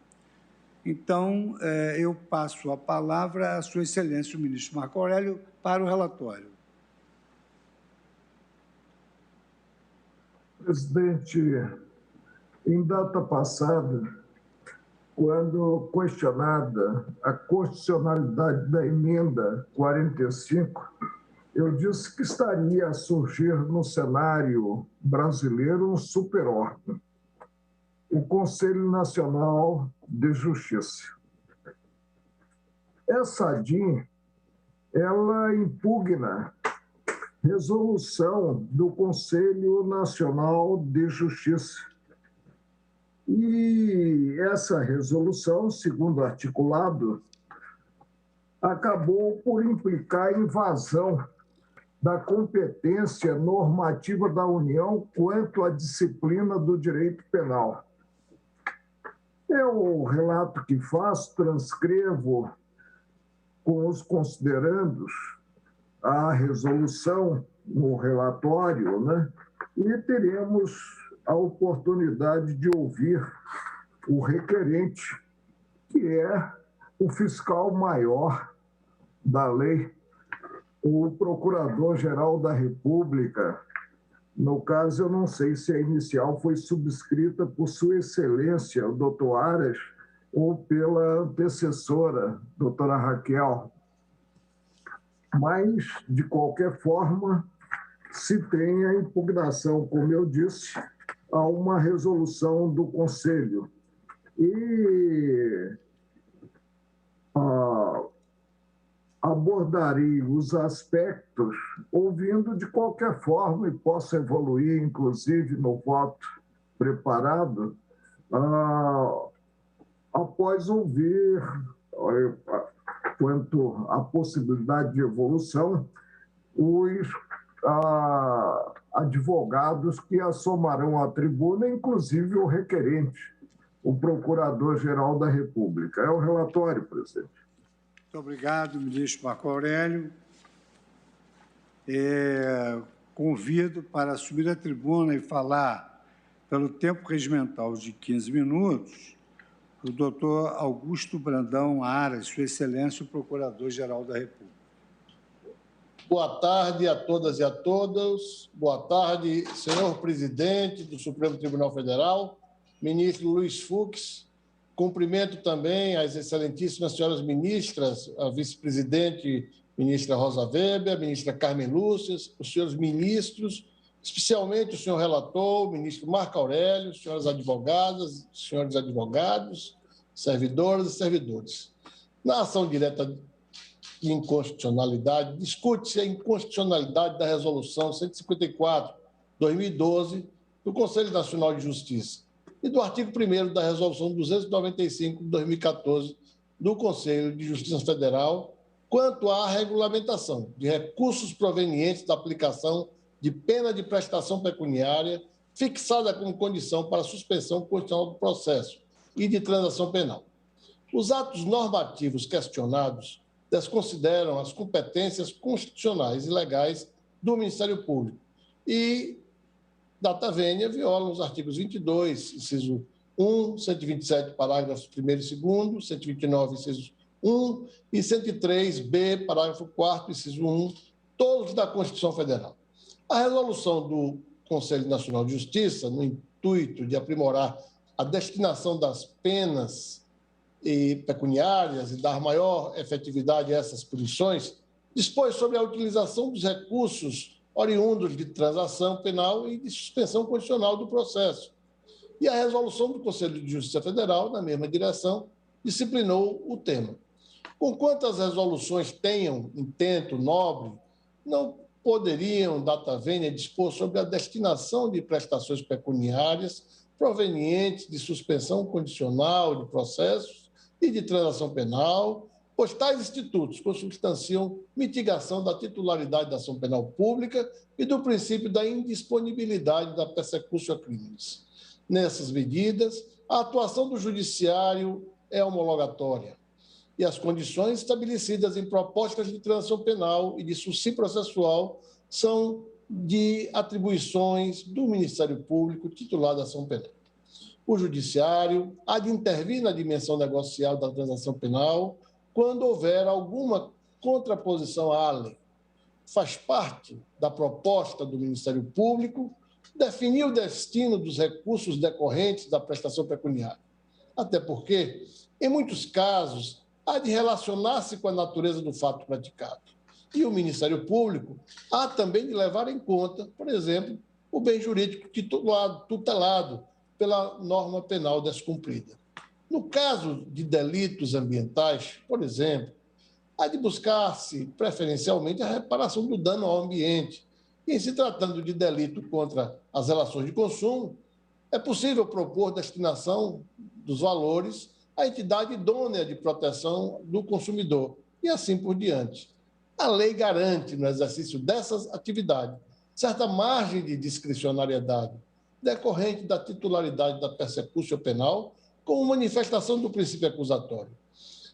Então, eu passo a palavra à Sua Excelência, o ministro Marco Aurélio, para o relatório. Presidente, em data passada, quando questionada a constitucionalidade da emenda 45, eu disse que estaria a surgir no cenário brasileiro um superórgão, o Conselho Nacional de Justiça. Essa ADIM, ela impugna resolução do Conselho Nacional de Justiça. E essa resolução, segundo o articulado, acabou por implicar invasão da competência normativa da União quanto à disciplina do direito penal. O relato que faço, transcrevo com os considerandos a resolução no relatório, né? E teremos a oportunidade de ouvir o requerente, que é o fiscal maior da lei, o Procurador-Geral da República. No caso, eu não sei se a inicial foi subscrita por Sua Excelência, o doutor Aras, ou pela antecessora, doutora Raquel. Mas, de qualquer forma, se tem a impugnação, como eu disse, a uma resolução do Conselho. E abordarei os aspectos ouvindo de qualquer forma, e posso evoluir, inclusive, no voto preparado, após ouvir, quanto à possibilidade de evolução, os advogados que assomarão à tribuna, inclusive o requerente, o Procurador-Geral da República. É o relatório, presidente. Muito obrigado, ministro Marco Aurélio. Convido para assumir a tribuna e falar pelo tempo regimental de 15 minutos o doutor Augusto Brandão Aras, Sua Excelência, o Procurador-Geral da República. Boa tarde a todas e a todos. Boa tarde, senhor presidente do Supremo Tribunal Federal, ministro Luiz Fux. Cumprimento também as excelentíssimas senhoras ministras, a vice-presidente, ministra Rosa Weber, a ministra Carmen Lúcia, os senhores ministros, especialmente o senhor relator, o ministro Marco Aurélio, senhoras advogadas, senhores advogados, servidoras e servidores. Na ação direta de inconstitucionalidade, discute-se a inconstitucionalidade da Resolução 154/2012 do Conselho Nacional de Justiça e do artigo 1º da Resolução 295 de 2014 do Conselho de Justiça Federal quanto à regulamentação de recursos provenientes da aplicação de pena de prestação pecuniária fixada como condição para a suspensão condicional do processo e de transação penal. Os atos normativos questionados desconsideram as competências constitucionais e legais do Ministério Público e, data vênia, violam os artigos 22, inciso 1, 127, parágrafos 1º e 2º, 129, inciso 1 e 103b, parágrafo 4º, inciso 1, todos da Constituição Federal. A resolução do Conselho Nacional de Justiça, no intuito de aprimorar a destinação das penas pecuniárias e dar maior efetividade a essas punições, dispôs sobre a utilização dos recursos oriundos de transação penal e de suspensão condicional do processo. E a resolução do Conselho de Justiça Federal, na mesma direção, disciplinou o tema. Conquanto as resoluções tenham intento nobre, não poderiam, data vênia, dispor sobre a destinação de prestações pecuniárias provenientes de suspensão condicional de processos e de transação penal, pois tais institutos consubstanciam mitigação da titularidade da ação penal pública e do princípio da indisponibilidade da persecução a crimes. Nessas medidas, a atuação do judiciário é homologatória e as condições estabelecidas em propostas de transação penal e de suci processual são de atribuições do Ministério Público titular da ação penal. O judiciário há de intervir na dimensão negocial da transação penal quando houver alguma contraposição à lei. Faz parte da proposta do Ministério Público definir o destino dos recursos decorrentes da prestação pecuniária. Até porque, em muitos casos, há de relacionar-se com a natureza do fato praticado. E o Ministério Público há também de levar em conta, por exemplo, o bem jurídico tutelado pela norma penal descumprida. No caso de delitos ambientais, por exemplo, há de buscar-se preferencialmente a reparação do dano ao ambiente. E, em se tratando de delito contra as relações de consumo, é possível propor destinação dos valores à entidade idônea de proteção do consumidor e assim por diante. A lei garante, no exercício dessas atividades, certa margem de discricionariedade decorrente da titularidade da persecução penal como manifestação do princípio acusatório.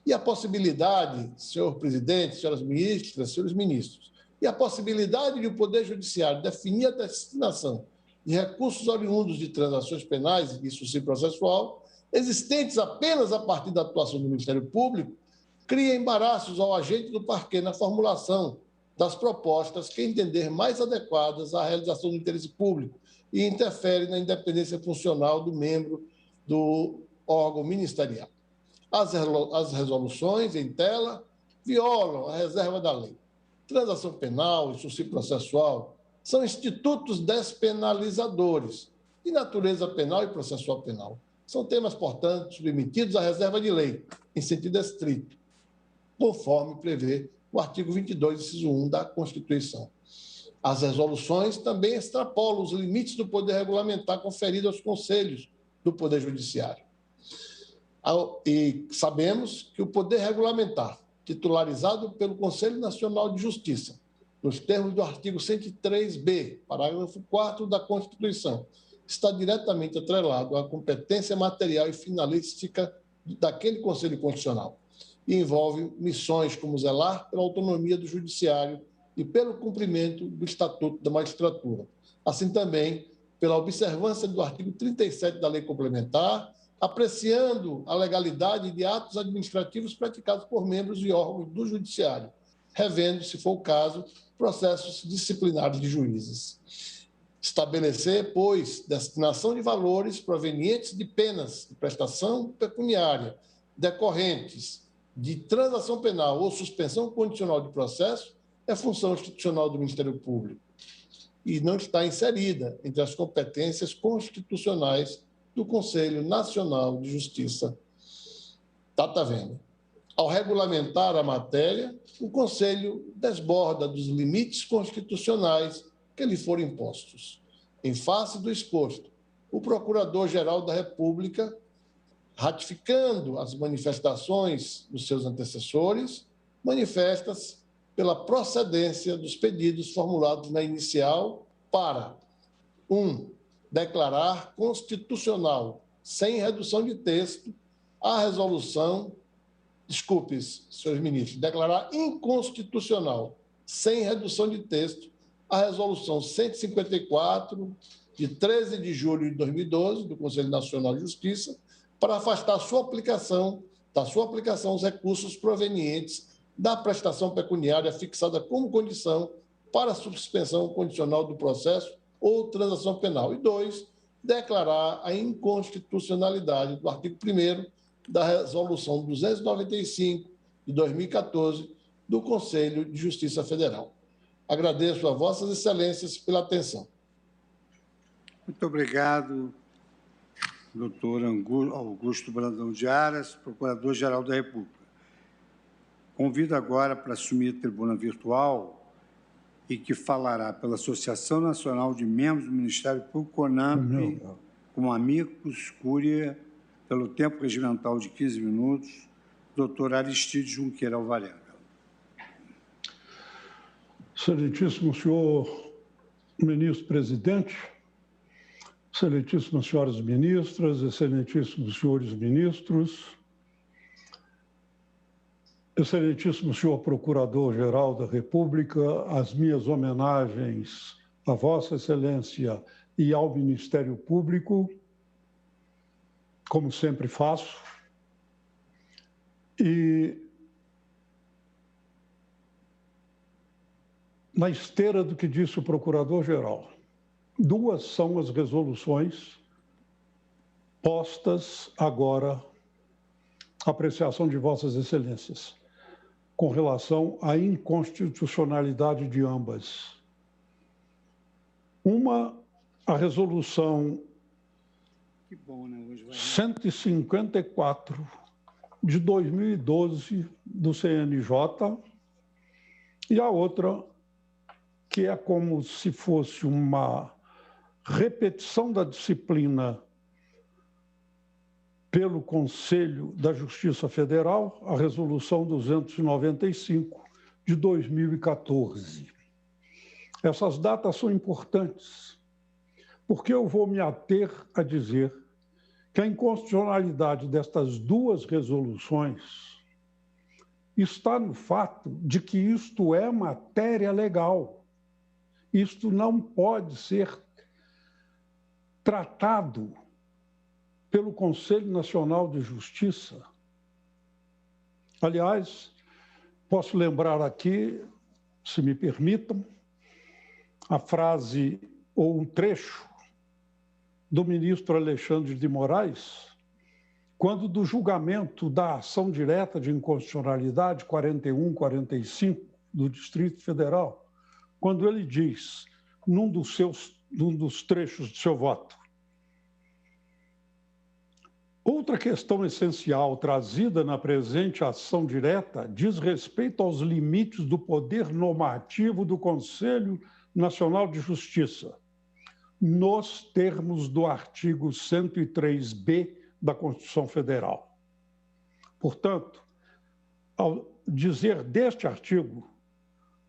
E a possibilidade, senhor presidente, senhoras ministras, senhores ministros, e a possibilidade de o Poder Judiciário definir a destinação de recursos oriundos de transações penais e de suci processual, existentes apenas a partir da atuação do Ministério Público, cria embaraços ao agente do parquê na formulação das propostas que entender mais adequadas à realização do interesse público e interfere na independência funcional do membro do órgão ministerial. As resoluções em tela violam a reserva da lei. Transação penal e suci processual são institutos despenalizadores de natureza penal e processual penal. São temas, portanto, submetidos à reserva de lei, em sentido estrito, conforme prevê o artigo 22, inciso 1 da Constituição. As resoluções também extrapolam os limites do poder regulamentar conferido aos conselhos do Poder Judiciário. E sabemos que o poder regulamentar, titularizado pelo Conselho Nacional de Justiça, nos termos do artigo 103b, parágrafo 4º da Constituição, está diretamente atrelado à competência material e finalística daquele Conselho Constitucional e envolve missões como zelar pela autonomia do Judiciário e pelo cumprimento do Estatuto da Magistratura, assim também pela observância do artigo 37 da Lei Complementar, apreciando a legalidade de atos administrativos praticados por membros e órgãos do Judiciário, revendo, se for o caso, processos disciplinares de juízes. Estabelecer, pois, destinação de valores provenientes de penas de prestação pecuniária decorrentes de transação penal ou suspensão condicional de processo é função institucional do Ministério Público e não está inserida entre as competências constitucionais do Conselho Nacional de Justiça. Data vênia. Ao regulamentar a matéria, o Conselho desborda dos limites constitucionais que lhe forem impostos. Em face do exposto, o Procurador-Geral da República, ratificando as manifestações dos seus antecessores, manifesta-se pela procedência dos pedidos formulados na inicial para 1. Declarar constitucional, sem redução de texto, a resolução... Desculpe, senhores ministros. Declarar inconstitucional, sem redução de texto, a resolução 154, de 13 de julho de 2012, do Conselho Nacional de Justiça, para afastar da sua aplicação os recursos provenientes da prestação pecuniária fixada como condição para a suspensão condicional do processo ou transação penal. E 2, declarar a inconstitucionalidade do artigo 1º da Resolução 295 de 2014 do Conselho de Justiça Federal. Agradeço a Vossas Excelências pela atenção. Muito obrigado, doutor Augusto Brandão de Aras, Procurador-Geral da República. Convido agora para assumir a tribuna virtual e que falará pela Associação Nacional de Membros do Ministério Público, CONAMP, como amicus curiae, pelo tempo regimental de 15 minutos, doutor Aristides Junqueira Alvarenga. Excelentíssimo senhor ministro-presidente, excelentíssimas senhoras ministras, excelentíssimos senhores ministros, excelentíssimo senhor Procurador-Geral da República, as minhas homenagens a Vossa Excelência e ao Ministério Público, como sempre faço, e na esteira do que disse o Procurador-Geral, 2 são as resoluções postas agora à apreciação de Vossas Excelências, com relação à inconstitucionalidade de ambas. Uma, a resolução 154 de 2012 do CNJ, e a outra, que é como se fosse uma repetição da disciplina pelo Conselho da Justiça Federal, a Resolução 295 de 2014. Essas datas são importantes, porque eu vou me ater a dizer que a inconstitucionalidade destas 2 resoluções está no fato de que isto é matéria legal. Isto não pode ser tratado pelo Conselho Nacional de Justiça. Aliás, posso lembrar aqui, se me permitam, a frase ou um trecho do ministro Alexandre de Moraes, quando do julgamento da ação direta de inconstitucionalidade 41-45 do Distrito Federal, quando ele diz, num dos trechos do seu voto, outra questão essencial trazida na presente ação direta diz respeito aos limites do poder normativo do Conselho Nacional de Justiça, nos termos do artigo 103b da Constituição Federal. Portanto, ao dizer deste artigo,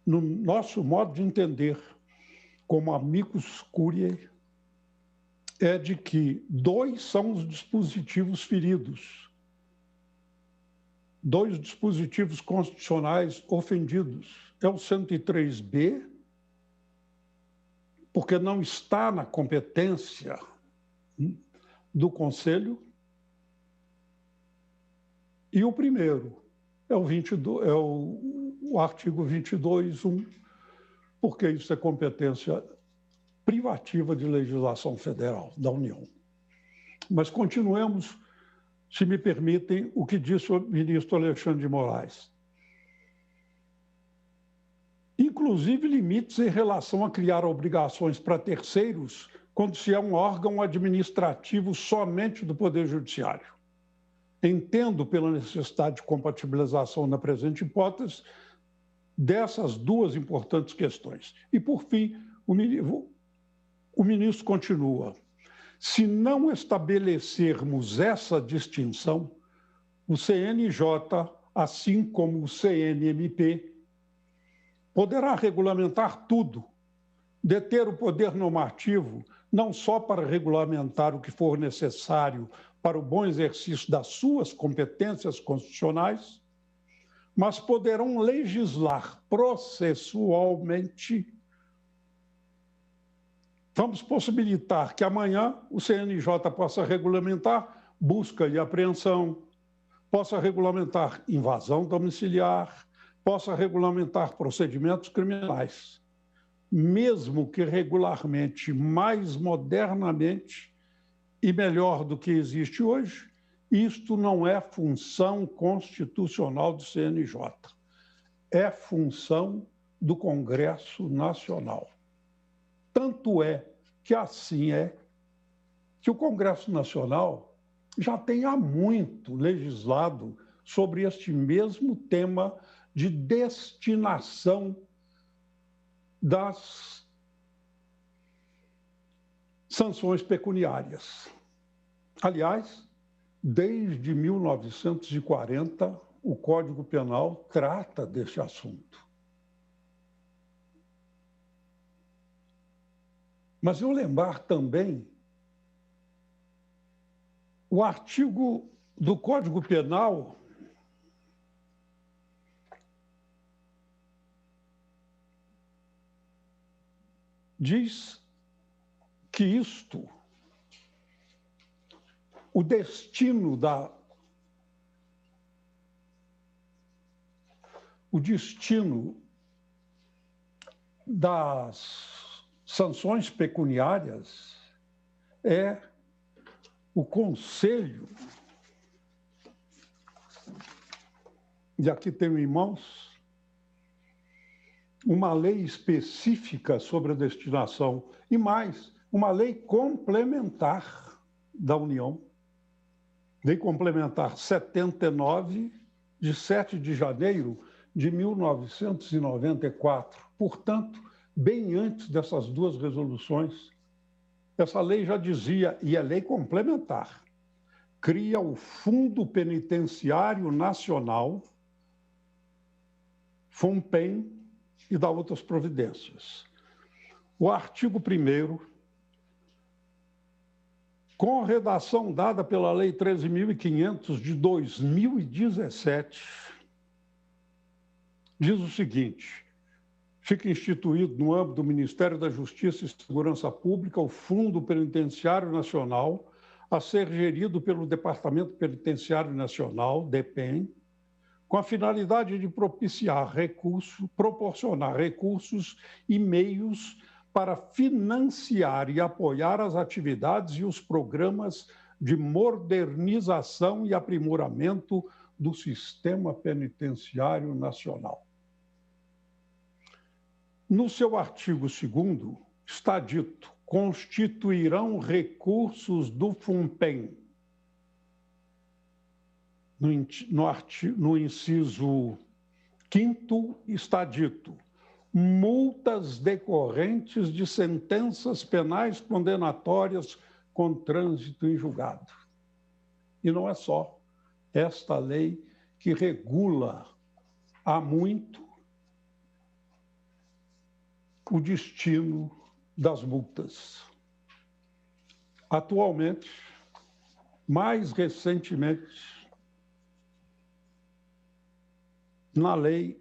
no nosso modo de entender, como amicus curiae, é de que 2 são os dispositivos feridos, 2 dispositivos constitucionais ofendidos. É o 103b, porque não está na competência do Conselho, e o primeiro é o artigo 22.1, porque isso é competência privativa de legislação federal da União. Mas continuemos, se me permitem, o que disse o ministro Alexandre de Moraes. Inclusive limites em relação a criar obrigações para terceiros quando se é um órgão administrativo somente do Poder Judiciário. Entendo pela necessidade de compatibilização na presente hipótese dessas 2 importantes questões. E, por fim, o ministro continua. Se não estabelecermos essa distinção, o CNJ, assim como o CNMP, poderá regulamentar tudo, deter o poder normativo não só para regulamentar o que for necessário para o bom exercício das suas competências constitucionais, mas poderão legislar processualmente. Vamos possibilitar que amanhã o CNJ possa regulamentar busca e apreensão, possa regulamentar invasão domiciliar, possa regulamentar procedimentos criminais, mesmo que regularmente, mais modernamente e melhor do que existe hoje. Isto não é função constitucional do CNJ, é função do Congresso Nacional. Tanto é que assim é que o Congresso Nacional já tem há muito legislado sobre este mesmo tema de destinação das sanções pecuniárias. Aliás, desde 1940, o Código Penal trata deste assunto. Mas eu lembrar também o artigo do Código Penal diz que isto, o destino das sanções pecuniárias é o Conselho, e aqui tenho em mãos uma lei específica sobre a destinação, e mais, uma lei complementar da União, Lei Complementar 79, de 7 de janeiro de 1994. Portanto, bem antes dessas duas resoluções, essa lei já dizia, e é lei complementar, cria o Fundo Penitenciário Nacional, FUNPEN, e dá outras providências. O artigo 1º, com a redação dada pela Lei 13.500 de 2017, diz o seguinte: fica instituído no âmbito do Ministério da Justiça e Segurança Pública o Fundo Penitenciário Nacional, a ser gerido pelo Departamento Penitenciário Nacional, DEPEN, com a finalidade de proporcionar recursos e meios para financiar e apoiar as atividades e os programas de modernização e aprimoramento do sistema penitenciário nacional. No seu artigo 2º, está dito: constituirão recursos do FUNPEN. No inciso 5º está dito: multas decorrentes de sentenças penais condenatórias com trânsito em julgado. E não é só esta lei que regula há muito o destino das multas. Atualmente, mais recentemente, na lei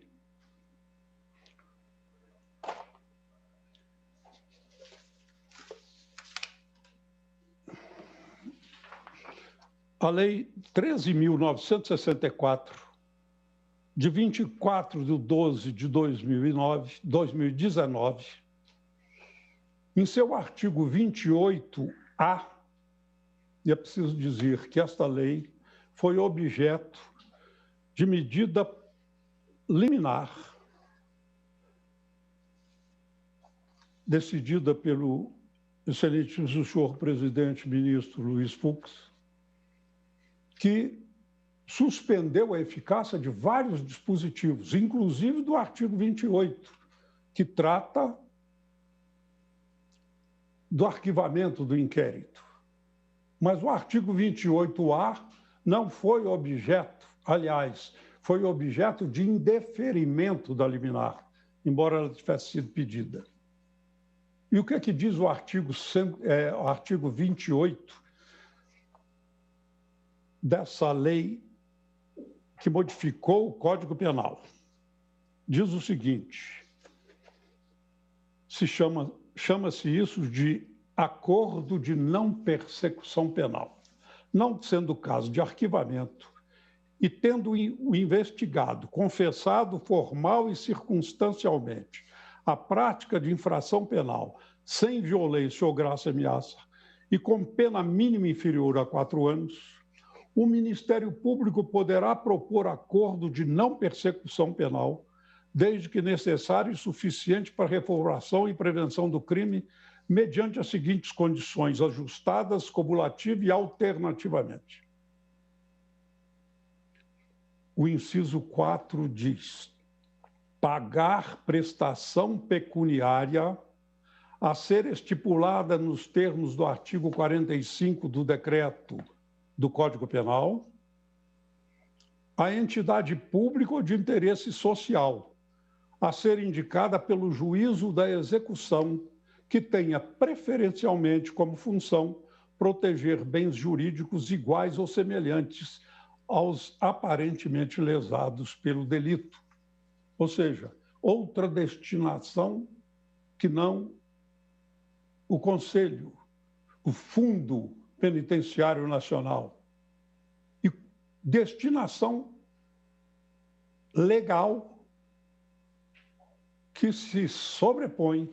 a Lei 13.964, de 24 de 12 de 2019, em seu artigo 28A, e é preciso dizer que esta lei foi objeto de medida liminar decidida pelo excelentíssimo senhor presidente ministro Luiz Fux, que suspendeu a eficácia de vários dispositivos, inclusive do artigo 28, que trata do arquivamento do inquérito. Mas o artigo 28A não foi objeto, aliás, foi objeto de indeferimento da liminar, embora ela tivesse sido pedida. E o que é que diz o artigo 28 dessa lei que modificou o Código Penal? Diz o seguinte: chama-se isso de acordo de não persecução penal. Não sendo caso de arquivamento e tendo o investigado confessado formal e circunstancialmente a prática de infração penal sem violência ou graça ameaça e com pena mínima inferior a 4 anos, o Ministério Público poderá propor acordo de não persecução penal, desde que necessário e suficiente para reformação e prevenção do crime, mediante as seguintes condições, ajustadas, cumulativa e alternativamente. O inciso 4 diz: pagar prestação pecuniária a ser estipulada nos termos do artigo 45 do decreto do Código Penal a entidade pública ou de interesse social a ser indicada pelo juízo da execução que tenha preferencialmente como função proteger bens jurídicos iguais ou semelhantes aos aparentemente lesados pelo delito. Ou seja, outra destinação que não o Conselho, o Fundo Penitenciário Nacional. E destinação legal que se sobrepõe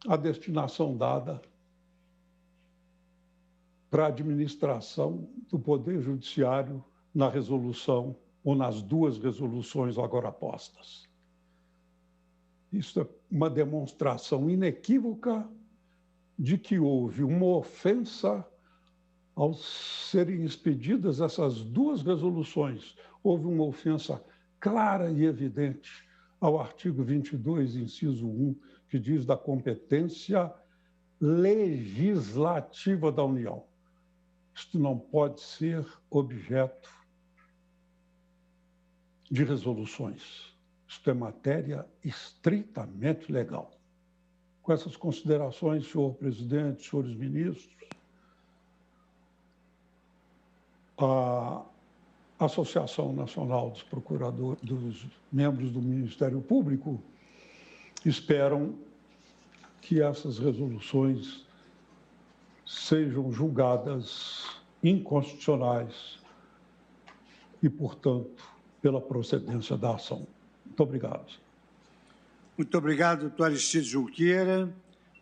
à destinação dada para a administração do Poder Judiciário na resolução ou nas 2 resoluções agora postas. Isso é uma demonstração inequívoca de que houve uma ofensa ao serem expedidas essas 2 resoluções. Houve uma ofensa clara e evidente ao artigo 22, inciso 1, que diz da competência legislativa da União. Isto não pode ser objeto de resoluções. Isto é matéria estritamente legal. Com essas considerações, senhor presidente, senhores ministros, a Associação Nacional dos Procuradores, dos membros do Ministério Público, esperam que essas resoluções sejam julgadas inconstitucionais e, portanto, pela procedência da ação. Muito obrigado. Muito obrigado, doutor Aristides Junqueira.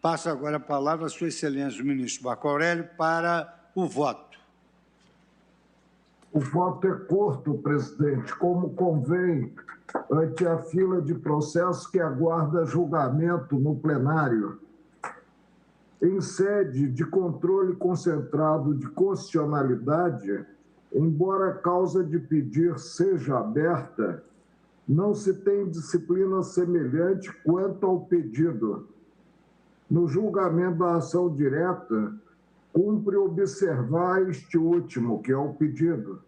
Passo agora a palavra à sua excelência, o ministro Marco Aurélio, para o voto. O voto é curto, presidente, como convém ante a fila de processos que aguarda julgamento no plenário. Em sede de controle concentrado de constitucionalidade, embora a causa de pedir seja aberta, não se tem disciplina semelhante quanto ao pedido. No julgamento da ação direta, cumpre observar este último, que é o pedido.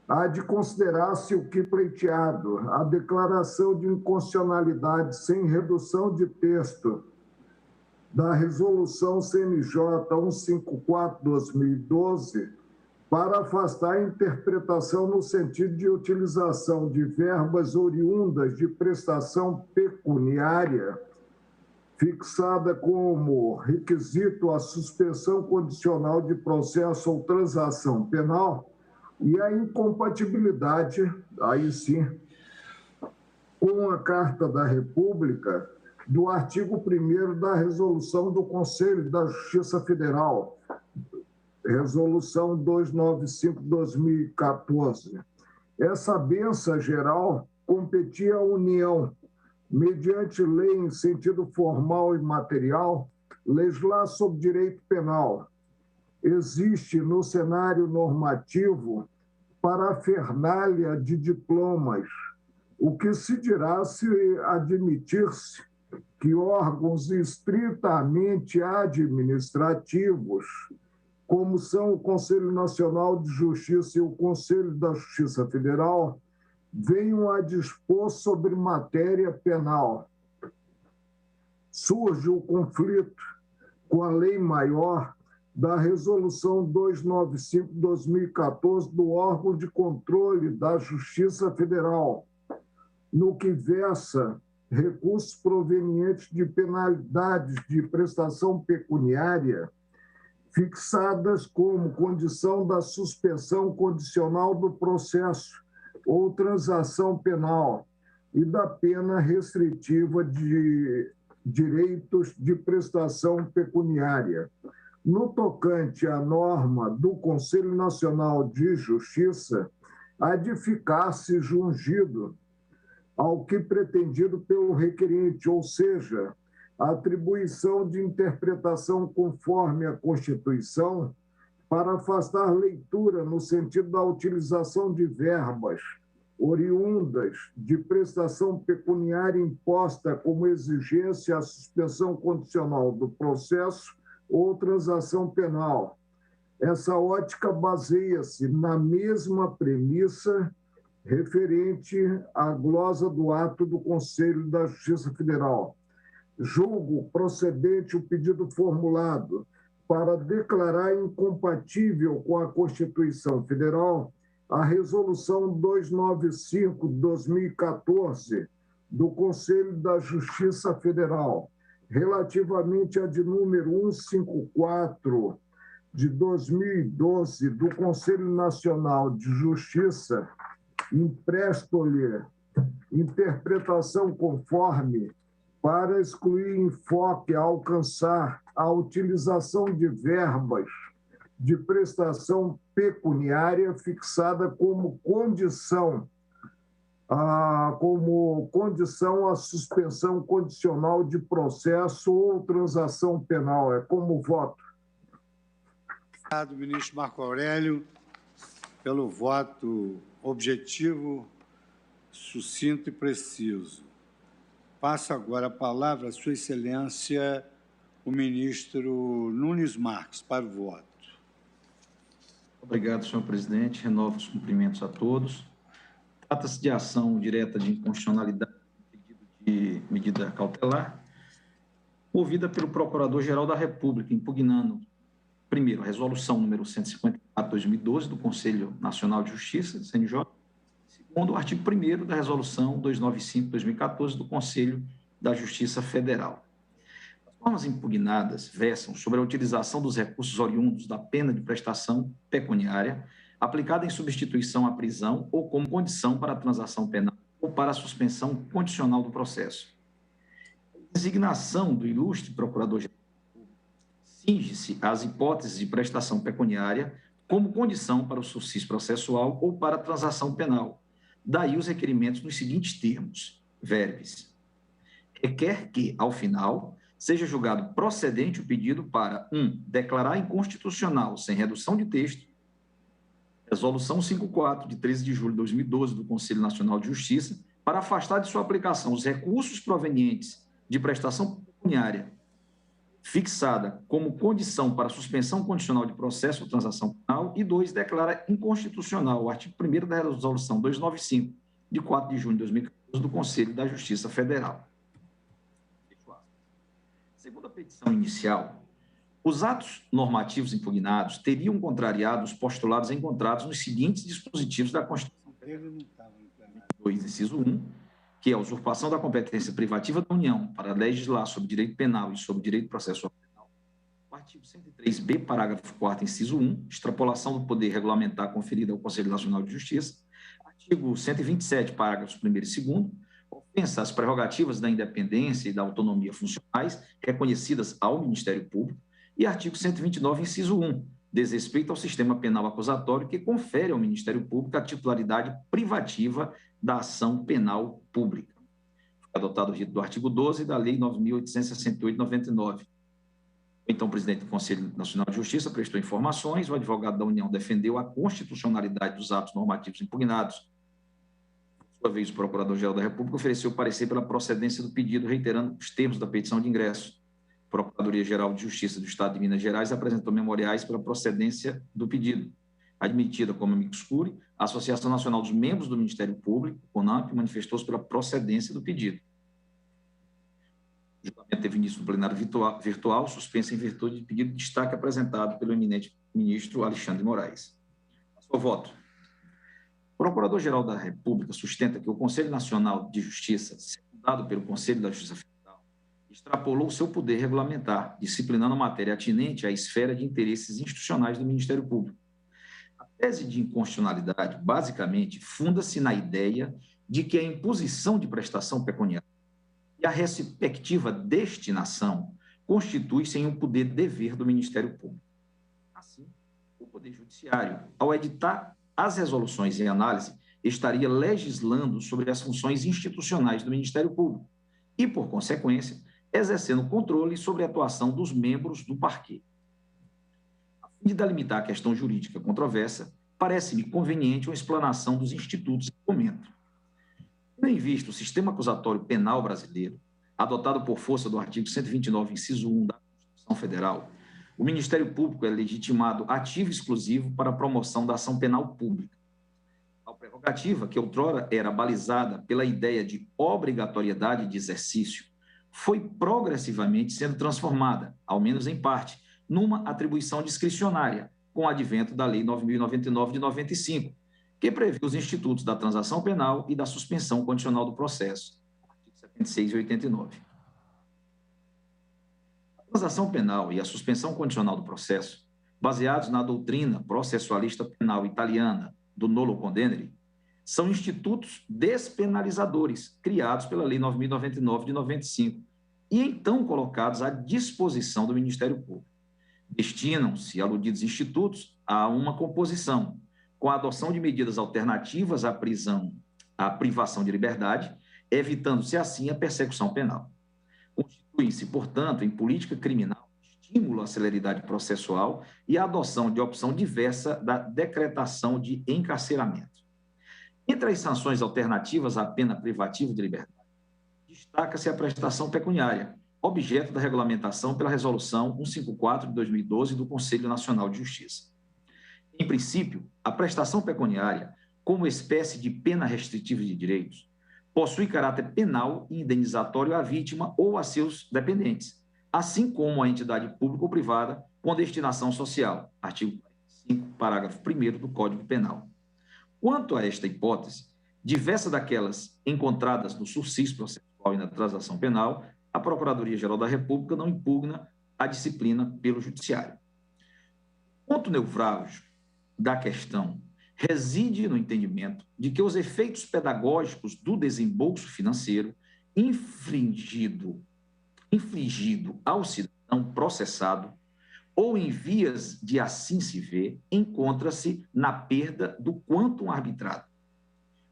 Há de considerar-se o que pleiteado, a declaração de inconstitucionalidade sem redução de texto da Resolução CNJ 154/2012 para afastar a interpretação no sentido de utilização de verbas oriundas de prestação pecuniária, fixada como requisito a suspensão condicional de processo ou transação penal, e a incompatibilidade, aí sim, com a Carta da República, do artigo 1º da Resolução do Conselho da Justiça Federal, Resolução 295/2014. Essa benção geral competia à União, mediante lei em sentido formal e material, legislar sobre direito penal. Existe no cenário normativo parafernália de diplomas, o que se dirá se admitir-se que órgãos estritamente administrativos, como são o Conselho Nacional de Justiça e o Conselho da Justiça Federal, venham a dispor sobre matéria penal. surge o conflito com a lei maior da Resolução 295/2014 do órgão de controle da Justiça Federal, no que versa recursos provenientes de penalidades de prestação pecuniária fixadas como condição da suspensão condicional do processo ou transação penal e da pena restritiva de direitos de prestação pecuniária. No tocante à norma do Conselho Nacional de Justiça, há de ficar-se jungido ao que pretendido pelo requerente, ou seja, a atribuição de interpretação conforme a Constituição para afastar leitura no sentido da utilização de verbas oriundas de prestação pecuniária imposta como exigência à suspensão condicional do processo ou transação penal. Essa ótica baseia-se na mesma premissa referente à glosa do ato do Conselho da Justiça Federal. Julgo procedente o pedido formulado para declarar incompatível com a Constituição Federal a Resolução 295/2014 do Conselho da Justiça Federal, relativamente a de número 154 de 2012 do Conselho Nacional de Justiça, empresto-lhe interpretação conforme para excluir enfoque a alcançar a utilização de verbas de prestação pecuniária fixada como condição à suspensão condicional de processo ou transação penal. É como voto. Obrigado, ministro Marco Aurélio, pelo voto objetivo, sucinto e preciso. Passo agora a palavra à Sua Excelência, o ministro Nunes Marques, para o voto. Obrigado, senhor presidente. Renovo os cumprimentos a todos. Trata-se de ação direta de inconstitucionalidade, pedido de medida cautelar, movida pelo Procurador-Geral da República, impugnando, primeiro, a resolução número 154/2012 do Conselho Nacional de Justiça, CNJ, segundo, o artigo 1º da resolução 295/2014 do Conselho da Justiça Federal. As normas impugnadas versam sobre a utilização dos recursos oriundos da pena de prestação pecuniária aplicada em substituição à prisão ou como condição para a transação penal ou para a suspensão condicional do processo. A designação do ilustre Procurador-Geral cinge-se às hipóteses de prestação pecuniária como condição para o sucíssio processual ou para a transação penal. Daí os requerimentos nos seguintes termos, verbis. Requer que, ao final, seja julgado procedente o pedido para 1. Declarar inconstitucional, sem redução de texto, Resolução 54, de 13 de julho de 2012, do Conselho Nacional de Justiça, para afastar de sua aplicação os recursos provenientes de prestação pecuniária fixada como condição para a suspensão condicional de processo ou transação penal, e 2, declara inconstitucional o artigo 1º da Resolução 295, de 4 de junho de 2014, do Conselho da Justiça Federal. Segundo a petição inicial, os atos normativos impugnados teriam contrariado os postulados encontrados nos seguintes dispositivos da Constituição Federal. 2, inciso 1, que é a usurpação da competência privativa da União para legislar sobre direito penal e sobre direito processual penal. O artigo 103b, parágrafo 4º, inciso 1, extrapolação do poder regulamentar conferido ao Conselho Nacional de Justiça. Artigo 127, parágrafos 1º e 2º, ofensa às prerrogativas da independência e da autonomia funcionais reconhecidas ao Ministério Público. E artigo 129, inciso 1, desrespeito ao sistema penal acusatório que confere ao Ministério Público a titularidade privativa da ação penal pública. Adotado o rito do artigo 12 da Lei 9.868/99. Então, o presidente do Conselho Nacional de Justiça prestou informações, o advogado da União defendeu a constitucionalidade dos atos normativos impugnados. Por sua vez, o Procurador-Geral da República ofereceu parecer pela procedência do pedido, reiterando os termos da petição de ingresso. A Procuradoria-Geral de Justiça do Estado de Minas Gerais apresentou memoriais pela procedência do pedido. Admitida como amicus curiae, a Associação Nacional dos Membros do Ministério Público, CONAMP, manifestou-se pela procedência do pedido. O julgamento teve início no plenário virtual, suspenso em virtude de pedido de destaque apresentado pelo eminente ministro Alexandre de Moraes. Passo ao voto. O Procurador-Geral da República sustenta que o Conselho Nacional de Justiça, secundado pelo Conselho da Justiça Federal, extrapolou seu poder regulamentar, disciplinando matéria atinente à esfera de interesses institucionais do Ministério Público. A tese de inconstitucionalidade, basicamente, funda-se na ideia de que a imposição de prestação pecuniária e a respectiva destinação constituem-se um poder dever do Ministério Público. Assim, o Poder Judiciário, ao editar as resoluções em análise, estaria legislando sobre as funções institucionais do Ministério Público e, por consequência, exercendo controle sobre a atuação dos membros do parquê. A fim de delimitar a questão jurídica controversa, parece-me conveniente uma explanação dos institutos em comento. Tendo em vista o sistema acusatório penal brasileiro, adotado por força do artigo 129, inciso 1 da Constituição Federal, o Ministério Público é legitimado ativo exclusivo para a promoção da ação penal pública. A prerrogativa, que outrora era balizada pela ideia de obrigatoriedade de exercício, foi progressivamente sendo transformada, ao menos em parte, numa atribuição discricionária, com o advento da Lei 9.099 de 95, que previu os institutos da transação penal e da suspensão condicional do processo, artigos 76 e 89. A transação penal e a suspensão condicional do processo, baseados na doutrina processualista penal italiana do nolo condendere, são institutos despenalizadores criados pela Lei 9.099 de 95 e então colocados à disposição do Ministério Público. Destinam-se aludidos institutos a uma composição com a adoção de medidas alternativas à prisão, à privação de liberdade, evitando-se assim a persecução penal. Constituem-se, portanto, em política criminal, estímulo à celeridade processual e a adoção de opção diversa da decretação de encarceramento. Entre as sanções alternativas à pena privativa de liberdade, destaca-se a prestação pecuniária, objeto da regulamentação pela Resolução 154 de 2012 do Conselho Nacional de Justiça. Em princípio, a prestação pecuniária, como espécie de pena restritiva de direitos, possui caráter penal e indenizatório à vítima ou a seus dependentes, assim como a entidade pública ou privada com destinação social, artigo 45, parágrafo 1º do Código Penal. Quanto a esta hipótese, diversa daquelas encontradas no sursis processual e na transação penal, a Procuradoria-Geral da República não impugna a disciplina pelo Judiciário. O ponto nevrálgico da questão reside no entendimento de que os efeitos pedagógicos do desembolso financeiro infligido ao cidadão processado ou em vias de assim se ver, encontra-se na perda do quantum arbitrado.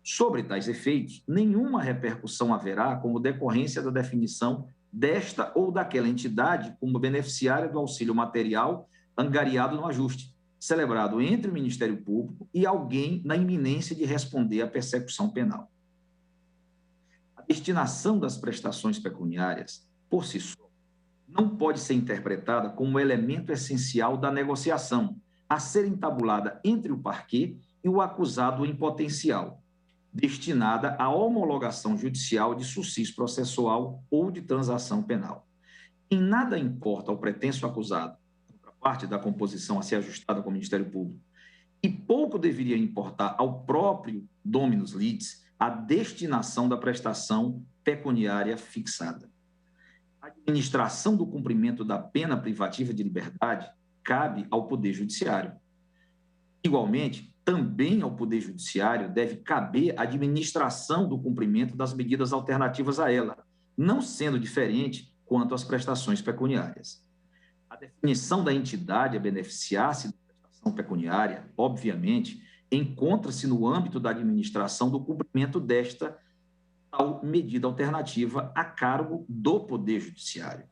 Sobre tais efeitos, nenhuma repercussão haverá como decorrência da definição desta ou daquela entidade como beneficiária do auxílio material angariado no ajuste, celebrado entre o Ministério Público e alguém na iminência de responder à persecução penal. A destinação das prestações pecuniárias, por si só, não pode ser interpretada como elemento essencial da negociação a ser entabulada entre o parquê e o acusado em potencial, destinada à homologação judicial de sursis processual ou de transação penal. Em nada importa ao pretenso acusado, parte da composição a ser ajustada com o Ministério Público, e pouco deveria importar ao próprio dominus litis a destinação da prestação pecuniária fixada. A administração do cumprimento da pena privativa de liberdade cabe ao Poder Judiciário. Igualmente, também ao Poder Judiciário deve caber a administração do cumprimento das medidas alternativas a ela, não sendo diferente quanto às prestações pecuniárias. A definição da entidade a beneficiar-se da prestação pecuniária, obviamente, encontra-se no âmbito da administração do cumprimento desta tal medida alternativa a cargo do Poder Judiciário.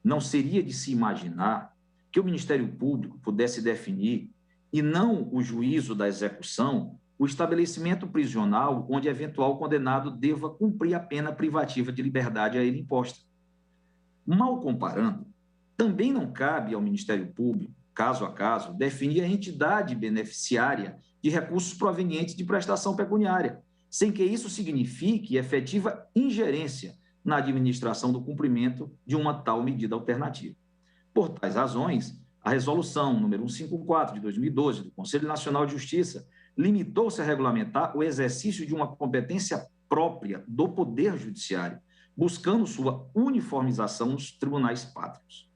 Não seria de se imaginar que o Ministério Público pudesse definir, e não o juízo da execução, o estabelecimento prisional onde eventual condenado deva cumprir a pena privativa de liberdade a ele imposta. Mal comparando, também não cabe ao Ministério Público, caso a caso, definir a entidade beneficiária de recursos provenientes de prestação pecuniária, sem que isso signifique efetiva ingerência na administração do cumprimento de uma tal medida alternativa. Por tais razões, a resolução número 154 de 2012 do Conselho Nacional de Justiça limitou-se a regulamentar o exercício de uma competência própria do Poder Judiciário, buscando sua uniformização nos tribunais pátrios.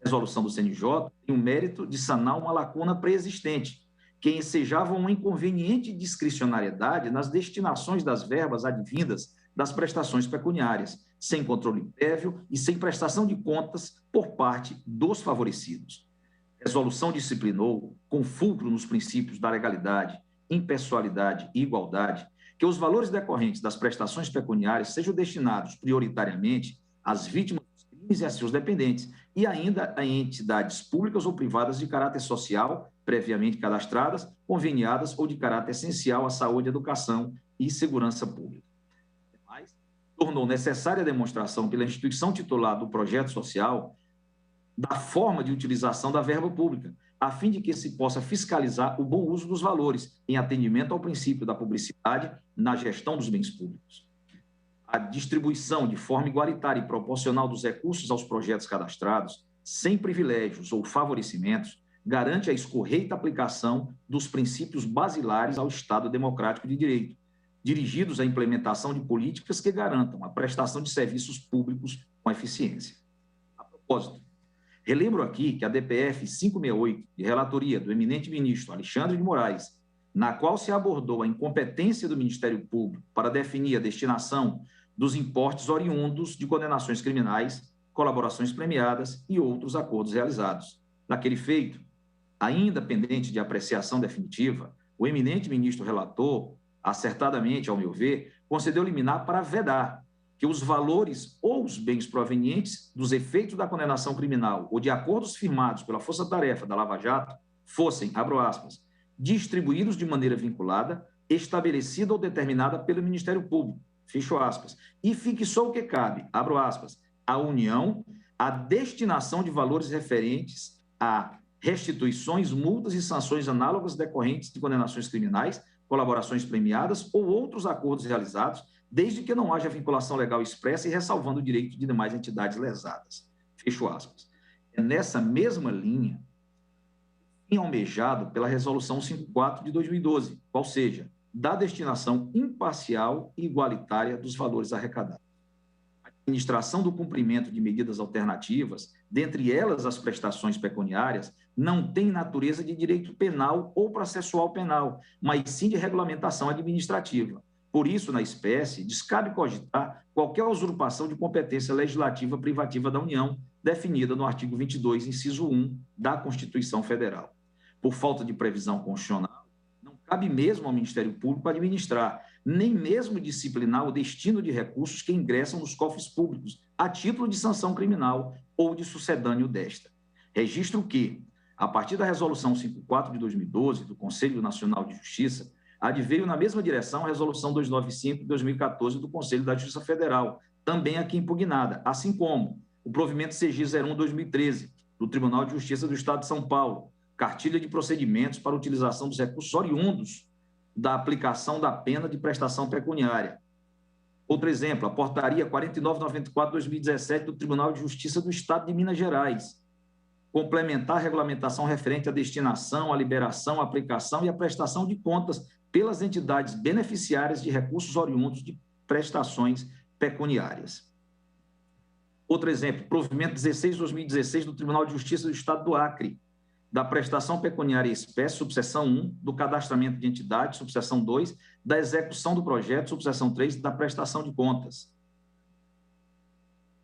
A resolução do CNJ tem o mérito de sanar uma lacuna pré-existente, que ensejava uma inconveniente discricionariedade nas destinações das verbas advindas das prestações pecuniárias, sem controle prévio e sem prestação de contas por parte dos favorecidos. A resolução disciplinou, com fulcro nos princípios da legalidade, impessoalidade e igualdade, que os valores decorrentes das prestações pecuniárias sejam destinados prioritariamente às vítimas dos crimes e a seus dependentes, e ainda a entidades públicas ou privadas de caráter social, previamente cadastradas, conveniadas ou de caráter essencial à saúde, educação e segurança pública. Mas tornou necessária a demonstração pela instituição titular do projeto social da forma de utilização da verba pública, a fim de que se possa fiscalizar o bom uso dos valores, em atendimento ao princípio da publicidade na gestão dos bens públicos. A distribuição de forma igualitária e proporcional dos recursos aos projetos cadastrados, sem privilégios ou favorecimentos, garante a escorreita aplicação dos princípios basilares ao Estado democrático de direito, dirigidos à implementação de políticas que garantam a prestação de serviços públicos com eficiência. A propósito, relembro aqui que a DPF 568, de relatoria do eminente ministro Alexandre de Moraes, na qual se abordou a incompetência do Ministério Público para definir a destinação dos importes oriundos de condenações criminais, colaborações premiadas e outros acordos realizados. Naquele feito, ainda pendente de apreciação definitiva, o eminente ministro relator, acertadamente, ao meu ver, concedeu liminar para vedar que os valores ou os bens provenientes dos efeitos da condenação criminal ou de acordos firmados pela força-tarefa da Lava Jato fossem, abro aspas, distribuídos de maneira vinculada, estabelecida ou determinada pelo Ministério Público, fecho aspas, e fixou o que cabe, abro aspas, à União, a destinação de valores referentes a restituições, multas e sanções análogas decorrentes de condenações criminais, colaborações premiadas ou outros acordos realizados, desde que não haja vinculação legal expressa e ressalvando o direito de demais entidades lesadas. Fecho aspas. É nessa mesma linha almejado pela Resolução 54 de 2012, qual seja, da destinação imparcial e igualitária dos valores arrecadados. A administração do cumprimento de medidas alternativas, dentre elas as prestações pecuniárias, não tem natureza de direito penal ou processual penal, mas sim de regulamentação administrativa. Por isso, na espécie, descabe cogitar qualquer usurpação de competência legislativa privativa da União, definida no artigo 22, inciso 1 da Constituição Federal. Por falta de previsão constitucional, não cabe mesmo ao Ministério Público administrar, nem mesmo disciplinar o destino de recursos que ingressam nos cofres públicos, a título de sanção criminal ou de sucedâneo desta. Registro que, a partir da Resolução 54 de 2012, do Conselho Nacional de Justiça, adveio na mesma direção a Resolução 295 de 2014 do Conselho da Justiça Federal, também aqui impugnada, assim como o provimento CG 01-2013, do Tribunal de Justiça do Estado de São Paulo, cartilha de procedimentos para utilização dos recursos oriundos da aplicação da pena de prestação pecuniária. Outro exemplo, a Portaria 4994/2017 do Tribunal de Justiça do Estado de Minas Gerais, complementar a regulamentação referente à destinação, à liberação, à aplicação e à prestação de contas pelas entidades beneficiárias de recursos oriundos de prestações pecuniárias. Outro exemplo, provimento 16/2016 do Tribunal de Justiça do Estado do Acre, da prestação pecuniária espécie, subseção 1, do cadastramento de entidade, subseção 2, da execução do projeto, subseção 3, da prestação de contas.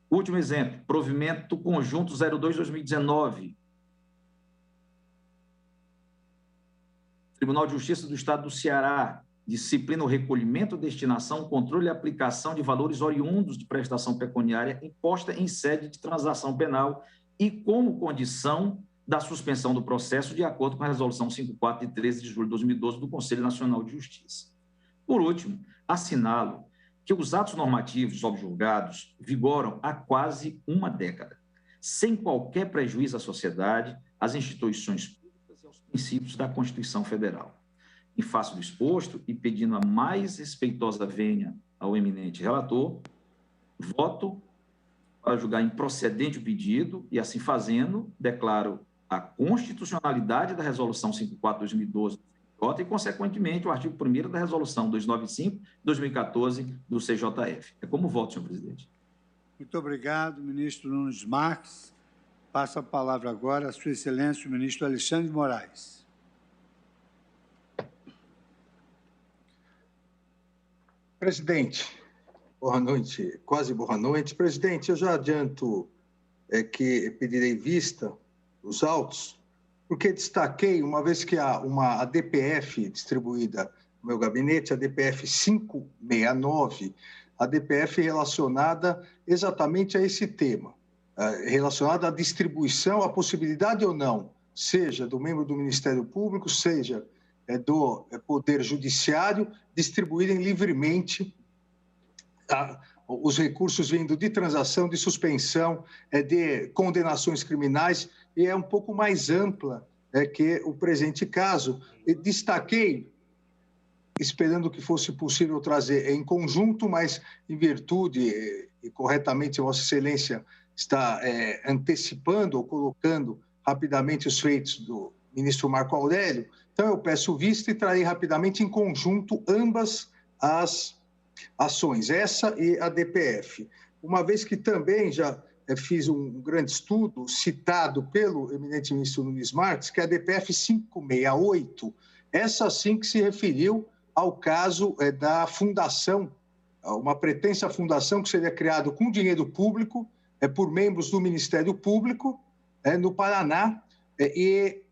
Último exemplo, provimento conjunto 02/2019. Tribunal de Justiça do Estado do Ceará, disciplina o recolhimento, destinação, controle e aplicação de valores oriundos de prestação pecuniária imposta em sede de transação penal e como condição da suspensão do processo, de acordo com a Resolução 54 de 13 de julho de 2012 do Conselho Nacional de Justiça. Por último, assinalo que os atos normativos objulgados vigoram há quase uma década, sem qualquer prejuízo à sociedade, às instituições públicas e aos princípios da Constituição Federal. Em face do exposto e pedindo a mais respeitosa vênia ao eminente relator, Voto para julgar improcedente o pedido e, assim fazendo, declaro a constitucionalidade da Resolução 54/2012 e, consequentemente, o artigo 1º da Resolução 295/2014 do CJF. É como voto, senhor presidente. Muito obrigado, ministro Nunes Marques. Passo a palavra agora a Sua Excelência, o ministro Alexandre de Moraes. Presidente, boa noite, quase boa noite. Presidente, eu já adianto que pedirei vista dos autos, porque destaquei, uma vez que há uma DPF distribuída no meu gabinete, a DPF 569, a DPF relacionada exatamente a esse tema, relacionada à distribuição, à possibilidade ou não, seja do membro do Ministério Público, seja do Poder Judiciário, distribuírem livremente os recursos vindo de transação, de suspensão, de condenações criminais, e é um pouco mais ampla que o presente caso. E destaquei, esperando que fosse possível trazer em conjunto, mas em virtude, e corretamente Vossa Excelência está antecipando ou colocando rapidamente os feitos do ministro Marco Aurélio, então eu peço vista e trarei rapidamente em conjunto ambas as ações, essa e a DPF. Uma vez que também já fiz um grande estudo citado pelo eminente ministro Nunes Marques, que é a DPF 568, essa sim que se referiu ao caso da fundação, uma pretensa fundação que seria criada com dinheiro público, por membros do Ministério Público, no Paraná, e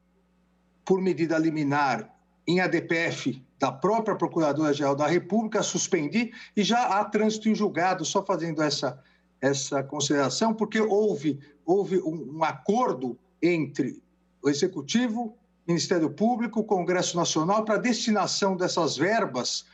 por medida liminar em ADPF da própria Procuradora-Geral da República, suspendi, e já há trânsito em julgado, só fazendo essa consideração, porque houve um acordo entre o Executivo, Ministério Público, Congresso Nacional, para destinação dessas verbas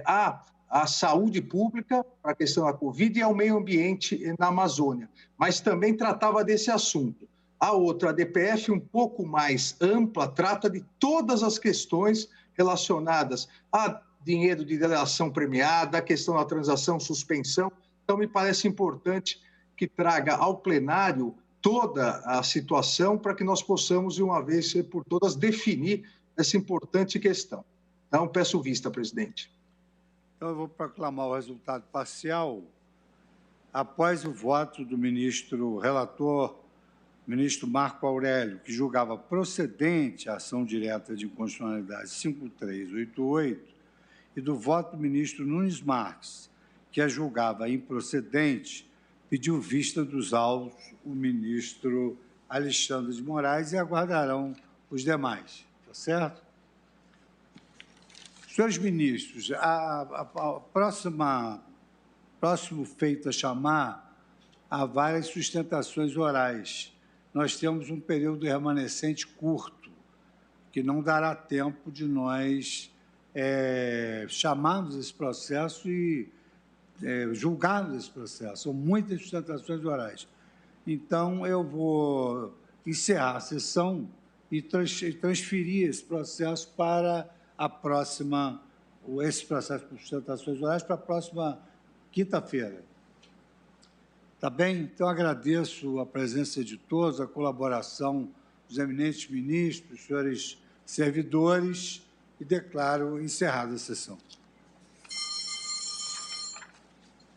à saúde pública, para a questão da Covid, e ao meio ambiente na Amazônia. Mas também tratava desse assunto. A outra, a DPF, um pouco mais ampla, trata de todas as questões relacionadas a dinheiro de delação premiada, a questão da transação, suspensão. Então, me parece importante que traga ao plenário toda a situação para que nós possamos, de uma vez por todas, definir essa importante questão. Então, peço vista, presidente. Então, eu vou proclamar o resultado parcial. Após o voto do ministro relator, ministro Marco Aurélio, que julgava procedente a ação direta de inconstitucionalidade 5388, e do voto do ministro Nunes Marques, que a julgava improcedente, pediu vista dos autos o ministro Alexandre de Moraes e aguardarão os demais. Está certo? Senhores ministros, próximo feito a chamar, há várias sustentações orais. Nós temos um período remanescente curto, que não dará tempo de nós chamarmos esse processo e julgarmos esse processo. São muitas sustentações orais. Então, eu vou encerrar a sessão e transferir esse processo para esse processo de sustentações orais para a próxima quinta-feira. Tá bem? Então, agradeço a presença de todos, a colaboração dos eminentes ministros, senhores servidores, e declaro encerrada a sessão.